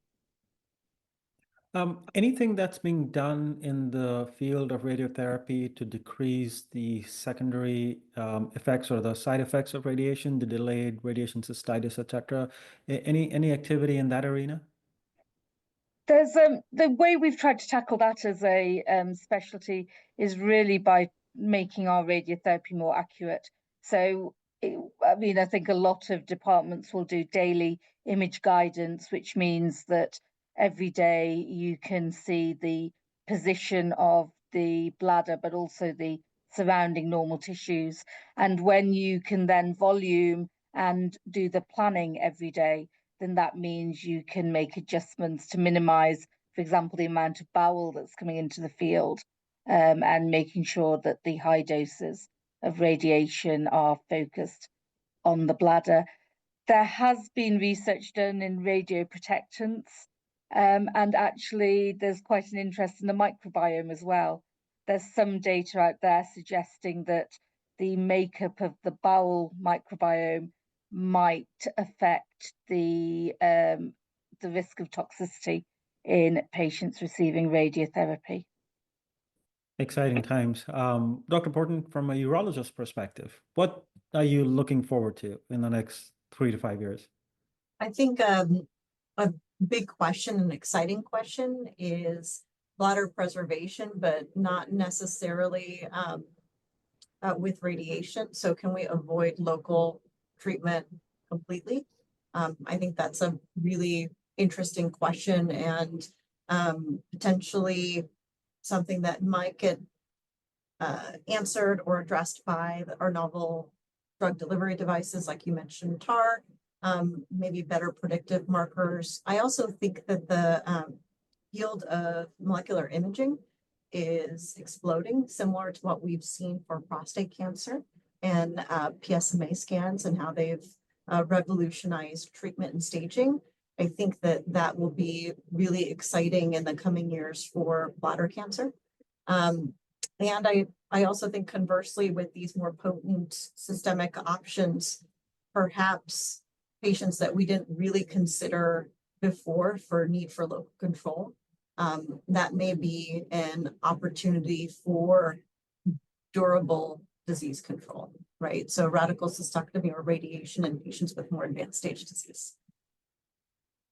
Anything that's being done in the field of radiotherapy to decrease the secondary effects or the side effects of radiation, the delayed radiation cystitis, etc.? Any activity in that arena? There's the way we've tried to tackle that as a specialty is really by making our radiotherapy more accurate. So I think a lot of departments will do daily image guidance, which means that every day you can see the position of the bladder, but also the surrounding normal tissues. And when you can then volume and do the planning every day, then that means you can make adjustments to minimize, for example, the amount of bowel that's coming into the field, and making sure that the high doses of radiation are focused on the bladder. There has been research done in radioprotectants, and actually there's quite an interest in the microbiome as well. There's some data out there suggesting that the makeup of the bowel microbiome might affect the risk of toxicity in patients receiving radiotherapy. Exciting times. Dr. Porton, from a urologist perspective, what are you looking forward to in the next 3 to 5 years? I think a big question, an exciting question, is bladder preservation, but not necessarily with radiation. So can we avoid local treatment completely? I think that's a really interesting question, and potentially something that might get answered or addressed by our novel drug delivery devices, like you mentioned, TAR, maybe better predictive markers. I also think that the field of molecular imaging is exploding, similar to what we've seen for prostate cancer and PSMA scans and how they've revolutionized treatment and staging. I think that that will be really exciting in the coming years for bladder cancer. And I also think conversely, with these more potent systemic options, perhaps patients that we didn't really consider before for need for local control, that may be an opportunity for durable disease control, right? So radical cystectomy or radiation in patients with more advanced stage disease.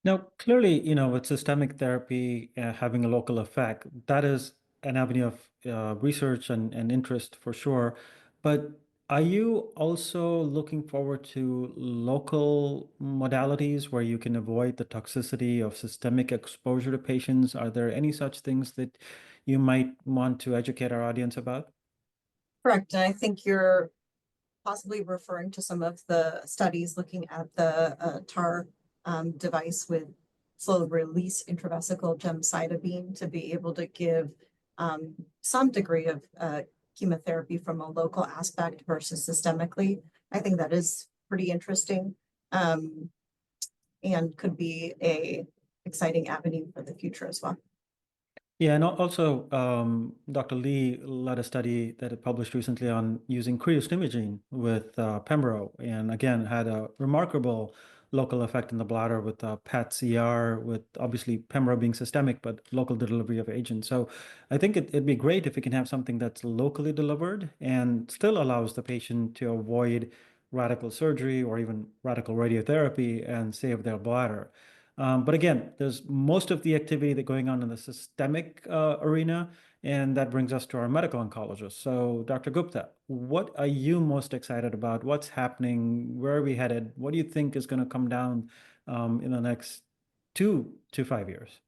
Now, clearly, with systemic therapy having a local effect, that is an avenue of research and interest for sure. But are you also looking forward to local modalities where you can avoid the toxicity of systemic exposure to patients? Are there any such things that you might want to educate our audience about? Correct. And I think you're possibly referring to some of the studies looking at the TAR device with slow release intravesical gemcitabine to be able to give some degree of chemotherapy from a local aspect versus systemically. I think that is pretty interesting, and could be a exciting avenue for the future as well. Yeah, and also Dr. Lee led a study that it published recently on using cruised imaging with Pembro, and again had a remarkable local effect in the bladder with PET-CR, with obviously Pembro being systemic, but local delivery of agents. So I think it'd be great if we can have something that's locally delivered and still allows the patient to avoid radical surgery or even radical radiotherapy and save their bladder. But again, there's most of the activity that going on in the systemic arena, and that brings us to our medical oncologist. So, Dr. Gupta, what are you most excited about? What's happening? Where are we headed? What do you think is going to come down in the next 2 to 5 years?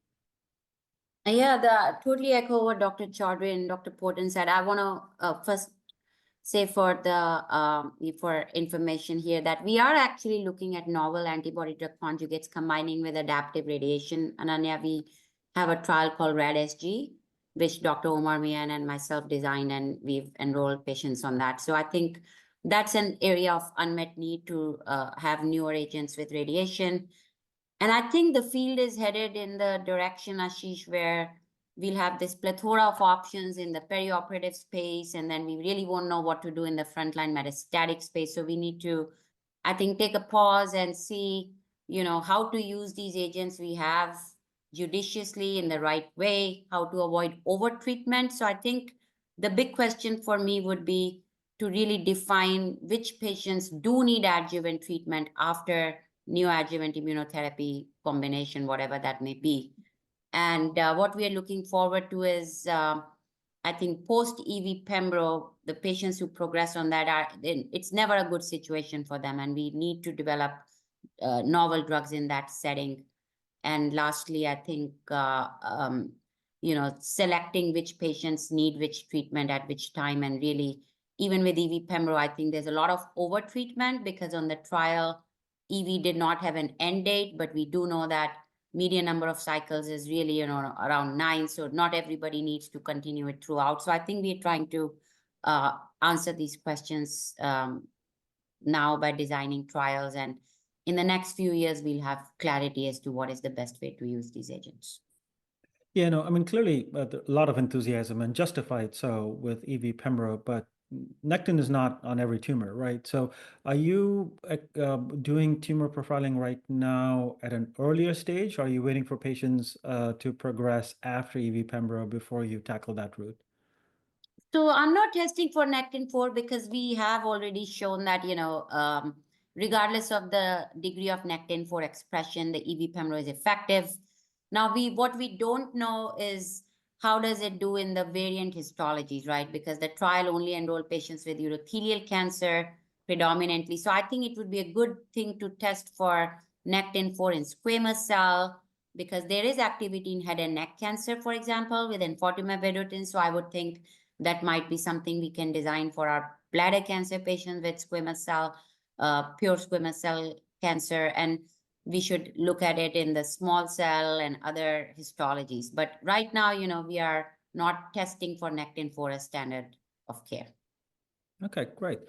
Yeah, totally echo what Dr. Chaudhary and Dr. Porton said. I want to first say for information here that we are actually looking at novel antibody drug conjugates combining with adaptive radiation. Ananya, we have a trial called RAD-SG, which Dr. Omar Mian and myself designed, and we've enrolled patients on that. So I think that's an area of unmet need to have newer agents with radiation. And I think the field is headed in the direction, Ashish, where we'll have this plethora of options in the perioperative space, and then we really won't know what to do in the frontline metastatic space. So we need to, I think, take a pause and see, how to use these agents we have judiciously in the right way, how to avoid over-treatment. So I think the big question for me would be to really define which patients do need adjuvant treatment after neoadjuvant immunotherapy combination, whatever that may be. And what we are looking forward to is I think post EV Pembro, the patients who progress on that it's never a good situation for them, and we need to develop novel drugs in that setting. And lastly, I think selecting which patients need which treatment at which time, and really, even with EV Pembro, I think there's a lot of over treatment, because on the trial, EV did not have an end date, but we do know that median number of cycles is really around 9, so not everybody needs to continue it throughout. So I think we're trying to answer these questions now by designing trials, and in the next few years we'll have clarity as to what is the best way to use these agents. Yeah, no, I mean, clearly a lot of enthusiasm, and justified so, with EV Pembro, but Nectin is not on every tumor, right? So are you doing tumor profiling right now at an earlier stage? Or are you waiting for patients to progress after EV Pembro before you tackle that route? So I'm not testing for Nectin-4 because we have already shown that, regardless of the degree of Nectin-4 expression, the EV Pembro is effective. Now, what we don't know is how does it do in the variant histologies, right? Because the trial only enrolled patients with urothelial cancer predominantly. So I think it would be a good thing to test for Nectin-4 in squamous cell, because there is activity in head and neck cancer, for example, with enfortumab vedotin. So I would think that might be something we can design for our bladder cancer patients with squamous cell, pure squamous cell cancer. And we should look at it in the small cell and other histologies. But right now, we are not testing for Nectin-4 as standard of care. Okay, great.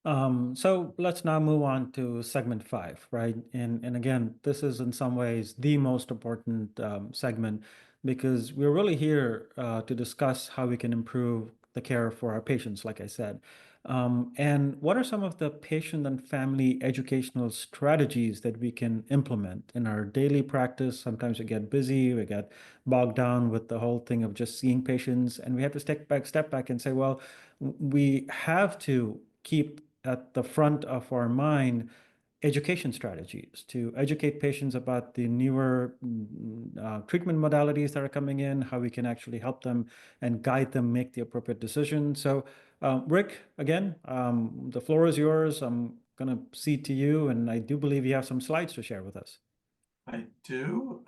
So let's now move on to segment 5, right? And again, this is in some ways the most important segment, because we're really here to discuss how we can improve the care for our patients, like I said. And what are some of the patient and family educational strategies that we can implement in our daily practice? Sometimes we get busy, we get bogged down with the whole thing of just seeing patients, and we have to step back and say, well, we have to keep at the front of our mind education strategies to educate patients about the newer treatment modalities that are coming in, how we can actually help them and guide them make the appropriate decision. So Rick, again, the floor is yours. I'm going to cede to you, and I do believe you have some slides to share with us. I do,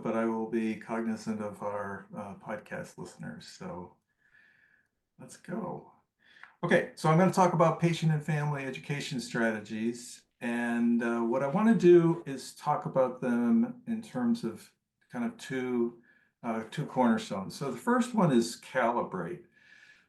but I will be cognizant of our podcast listeners. So let's go. Okay, so I'm going to talk about patient and family education strategies. And what I want to do is talk about them in terms of kind of two cornerstones. So the first one is calibrate.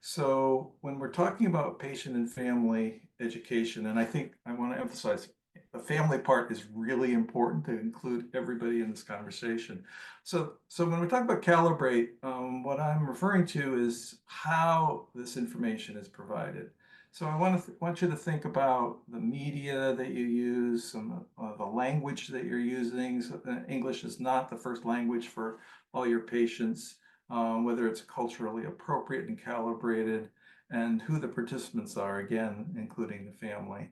So when we're talking about patient and family education, and I think I want to emphasize the family part is really important to include everybody in this conversation. So when we talk about calibrate, what I'm referring to is how this information is provided. So I want you to think about the media that you use, some of the language that you're using. So English is not the first language for all your patients, whether it's culturally appropriate and calibrated, and who the participants are, again, including the family.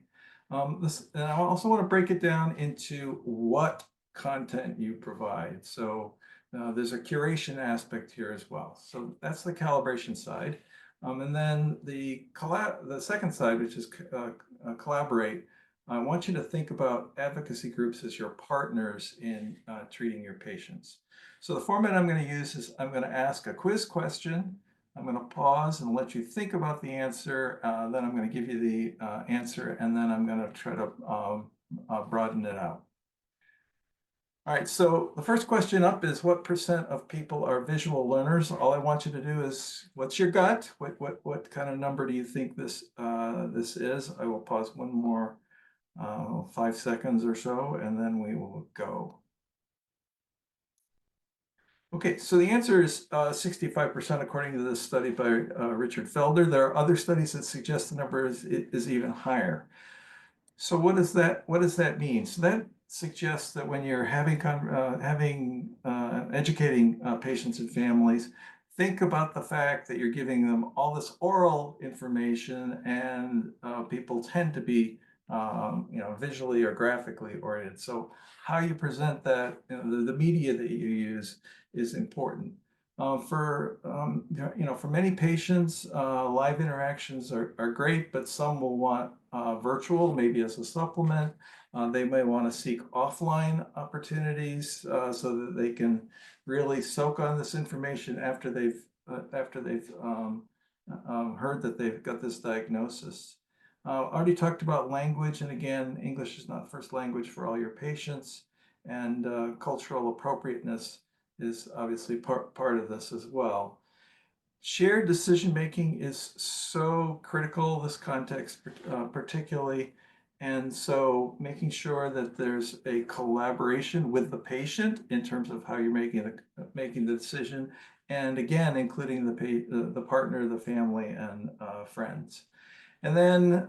And I also want to break it down into what content you provide. So there's a curation aspect here as well. So that's the calibration side. And then the second side, which is collaborate, I want you to think about advocacy groups as your partners in treating your patients. So the format I'm going to use is I'm going to ask a quiz question. I'm going to pause and let you think about the answer. Then I'm going to give you the answer, and then I'm going to try to broaden it out. All right, so the first question up is, what % of people are visual learners? All I want you to do is, what's your gut? What kind of number do you think this is? I will pause one more 5 seconds or so, and then we will go. Okay, so the answer is 65% according to this study by Richard Felder. There are other studies that suggest the number is even higher. So what does that mean? So that suggests that when you're educating patients and families, think about the fact that you're giving them all this oral information, and people tend to be visually or graphically oriented. So how you present that, the media that you use is important. For many patients, live interactions are great, but some will want virtual, maybe as a supplement. They may want to seek offline opportunities so that they can really soak on this information after they've heard that they've got this diagnosis. Already talked about language, and again, English is not first language for all your patients, and cultural appropriateness is obviously part of this as well. Shared decision-making is so critical, this context particularly, and so making sure that there's a collaboration with the patient in terms of how you're making the decision, and again, including the partner, the family, and friends. And then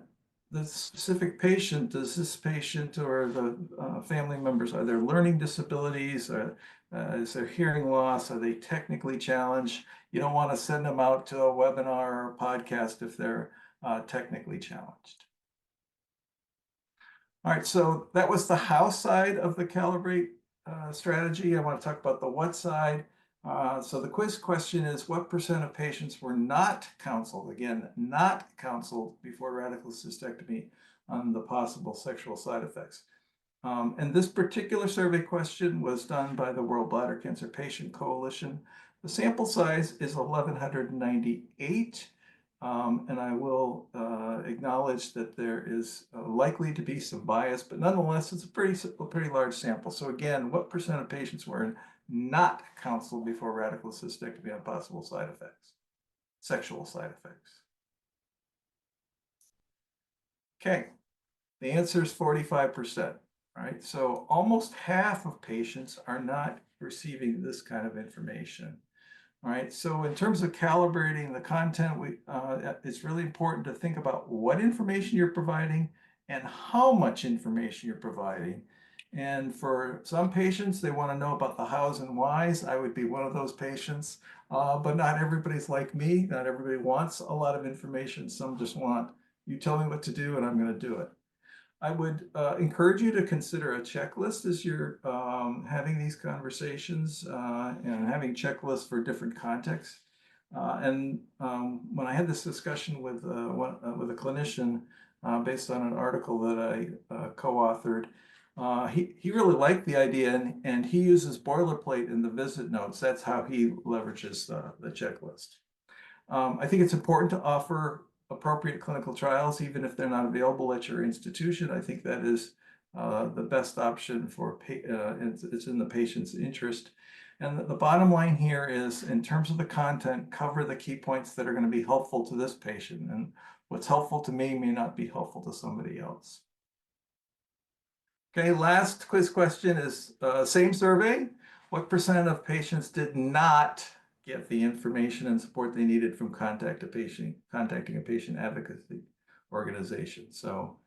the specific patient, does this patient or the family members, are there learning disabilities? Is there hearing loss? Are they technically challenged? You don't want to send them out to a webinar or a podcast if they're technically challenged. All right, so that was the how side of the calibrate strategy. I want to talk about the what side. So the quiz question is, what % of patients were not counseled, again, not counseled before radical cystectomy on the possible sexual side effects? And this particular survey question was done by the World Bladder Cancer Patient Coalition. The sample size is 1,198. And I will acknowledge that there is likely to be some bias, but nonetheless, it's a pretty large sample. So again, what % of patients were not counseled before radical cystectomy on possible side effects, sexual side effects? Okay, the answer is 45%, right? So almost half of patients are not receiving this kind of information. All right, so in terms of calibrating the content, it's really important to think about what information you're providing and how much information you're providing. And for some patients, they want to know about the hows and whys. I would be one of those patients, but not everybody's like me. Not everybody wants a lot of information. Some just want, you tell me what to do and I'm going to do it. I would encourage you to consider a checklist as you're having these conversations and having checklists for different contexts. And when I had this discussion with a clinician based on an article that I co-authored, he really liked the idea, and he uses boilerplate in the visit notes. That's how he leverages the checklist. I think it's important to offer appropriate clinical trials, even if they're not available at your institution. I think that is the best option for, it's in the patient's interest. And the bottom line here is, in terms of the content, cover the key points that are going to be helpful to this patient. And what's helpful to me may not be helpful to somebody else. Okay, last quiz question is same survey. What % of patients did not get the information and support they needed from contacting a patient advocacy organization? So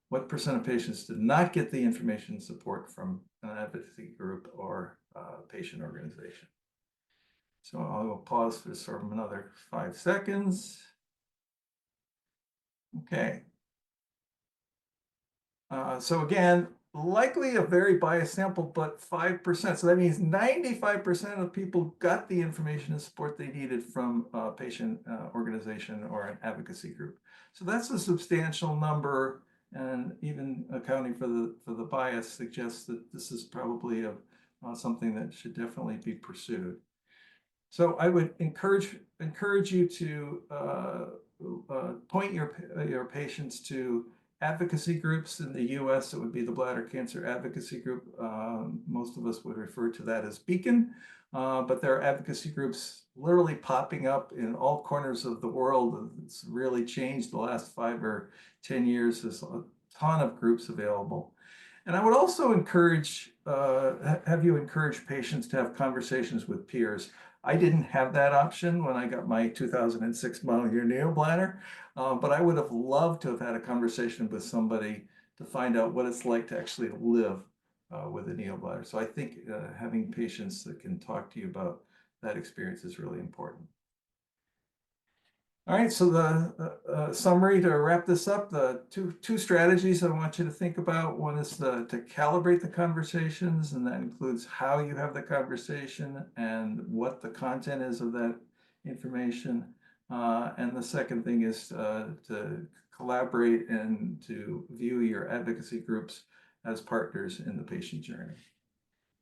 what % of patients did not get the information and support from an advocacy group or patient organization? So I will pause for sort of another 5 seconds. Okay. So again, likely a very biased sample, but 5%. So that means 95% of people got the information and support they needed from a patient organization or an advocacy group. So that's a substantial number, and even accounting for the bias suggests that this is probably something that should definitely be pursued. So I would encourage you to point your patients to advocacy groups. In the US, it would be the Bladder Cancer Advocacy Group. Most of us would refer to that as Beacon, but there are advocacy groups literally popping up in all corners of the world. It's really changed the last 5 or 10 years. There's a ton of groups available. And I would also have you encourage patients to have conversations with peers. I didn't have that option when I got my 2006 model urothelial bladder, but I would have loved to have had a conversation with somebody to find out what it's like to actually live with a neobladder. So I think having patients that can talk to you about that experience is really important. All right, so the summary to wrap this up, the two strategies I want you to think about. One is to calibrate the conversations, and that includes how you have the conversation and what the content is of that information. And the second thing is to collaborate and to view your advocacy groups as partners in the patient journey.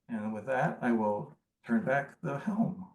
And with that, I will turn back the helm.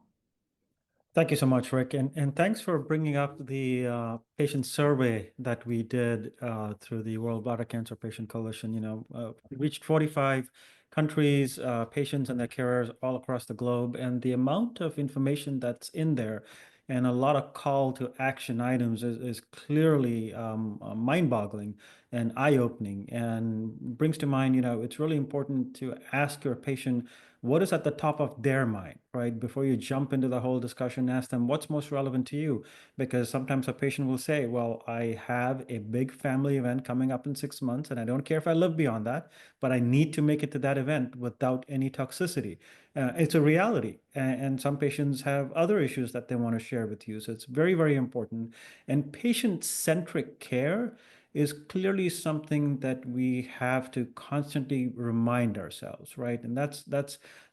Thank you so much, Rick. And thanks for bringing up the patient survey that we did through the World Bladder Cancer Patient Coalition. We reached 45 countries, patients and their carers all across the globe, and the amount of information that's in there and a lot of call to action items is clearly mind-boggling and eye-opening, and brings to mind, it's really important to ask your patient what is at the top of their mind, right? Before you jump into the whole discussion, ask them what's most relevant to you. Because sometimes a patient will say, well, I have a big family event coming up in 6 months, and I don't care if I live beyond that, but I need to make it to that event without any toxicity. It's a reality. And some patients have other issues that they want to share with you. So it's very, very important. And patient-centric care is clearly something that we have to constantly remind ourselves, right? And that's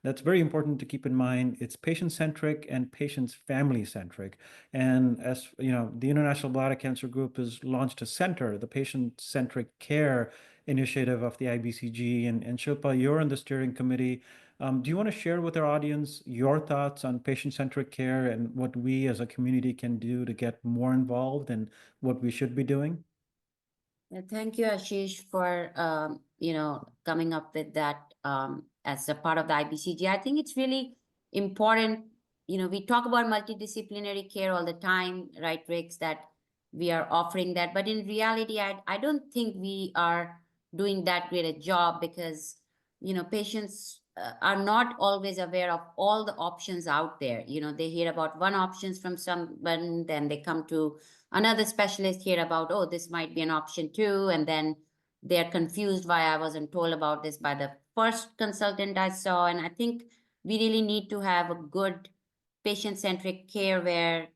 very important to keep in mind. It's patient-centric and patient's family-centric. And as you know, the International Bladder Cancer Group has launched a center, the Patient-Centric Care Initiative of the IBCG. And Shilpa, you're on the steering committee. Do you want to share with our audience your thoughts on patient-centric care and what we as a community can do to get more involved and what we should be doing? Thank you, Ashish, for coming up with that as a part of the IBCG. I think it's really important. We talk about multidisciplinary care all the time, right, Ricks, that we are offering that. But in reality, I don't think we are doing that great a job because, patients are not always aware of all the options out there. They hear about one options from someone, then they come to another specialist here about, oh, this might be an option too. And then they're confused why I wasn't told about this by the first consultant I saw. And I think we really need to have a good patient-centric care where,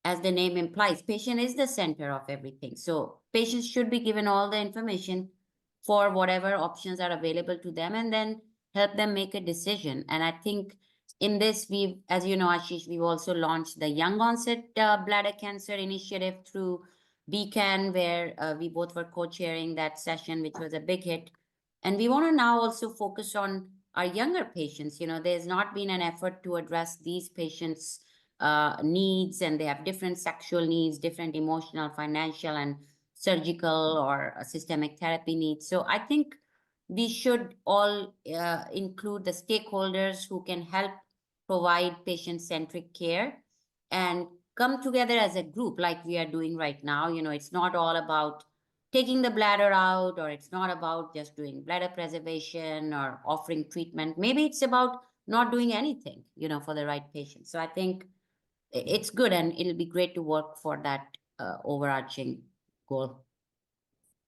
as the name implies, patient is the center of everything. So patients should be given all the information for whatever options are available to them and then help them make a decision. And I think in this, as you know, Ashish, we've also launched the Young Onset Bladder Cancer Initiative through BCAN, where we both were co-chairing that session, which was a big hit. And we want to now also focus on our younger patients. There's not been an effort to address these patients' needs, and they have different sexual needs, different emotional, financial, and surgical or systemic therapy needs. So I think we should all include the stakeholders who can help provide patient-centric care and come together as a group like we are doing right now. It's not all about taking the bladder out, or it's not about just doing bladder preservation or offering treatment. Maybe it's about not doing anything, for the right patient. So I think it's good, and it'll be great to work for that overarching goal.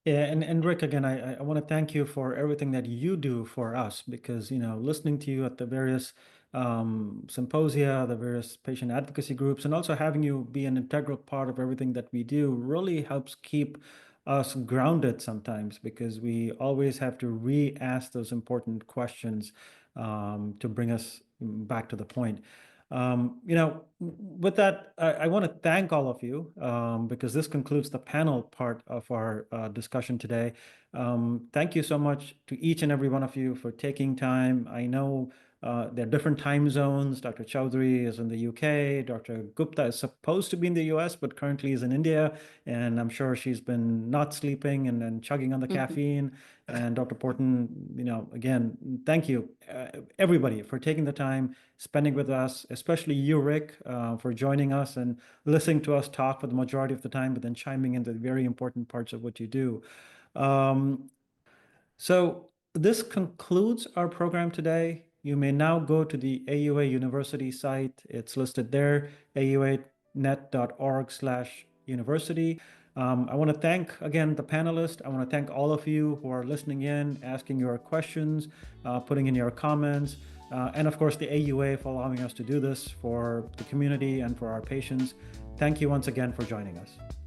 Yeah, and Rick, again, I want to thank you for everything that you do for us, because listening to you at the various symposia, the various patient advocacy groups, and also having you be an integral part of everything that we do really helps keep us grounded sometimes, because we always have to re-ask those important questions to bring us back to the point. With that, I want to thank all of you because this concludes the panel part of our discussion today. Thank you so much to each and every one of you for taking time. I know there are different time zones. Dr. Chowdhury is in the UK. Dr. Gupta is supposed to be in the US, but currently is in India. And I'm sure she's been not sleeping and chugging on the caffeine. And Dr. Porton, again, thank you, everybody, for taking the time, spending with us, especially you, Rick, for joining us and listening to us talk for the majority of the time, but then chiming into the very important parts of what you do. So this concludes our program today. You may now go to the AUA University site. It's listed there, auanet.org/university. I want to thank, again, the panelists. I want to thank all of you who are listening in, asking your questions, putting in your comments, and of course the AUA for allowing us to do this for the community and for our patients. Thank you once again for joining us.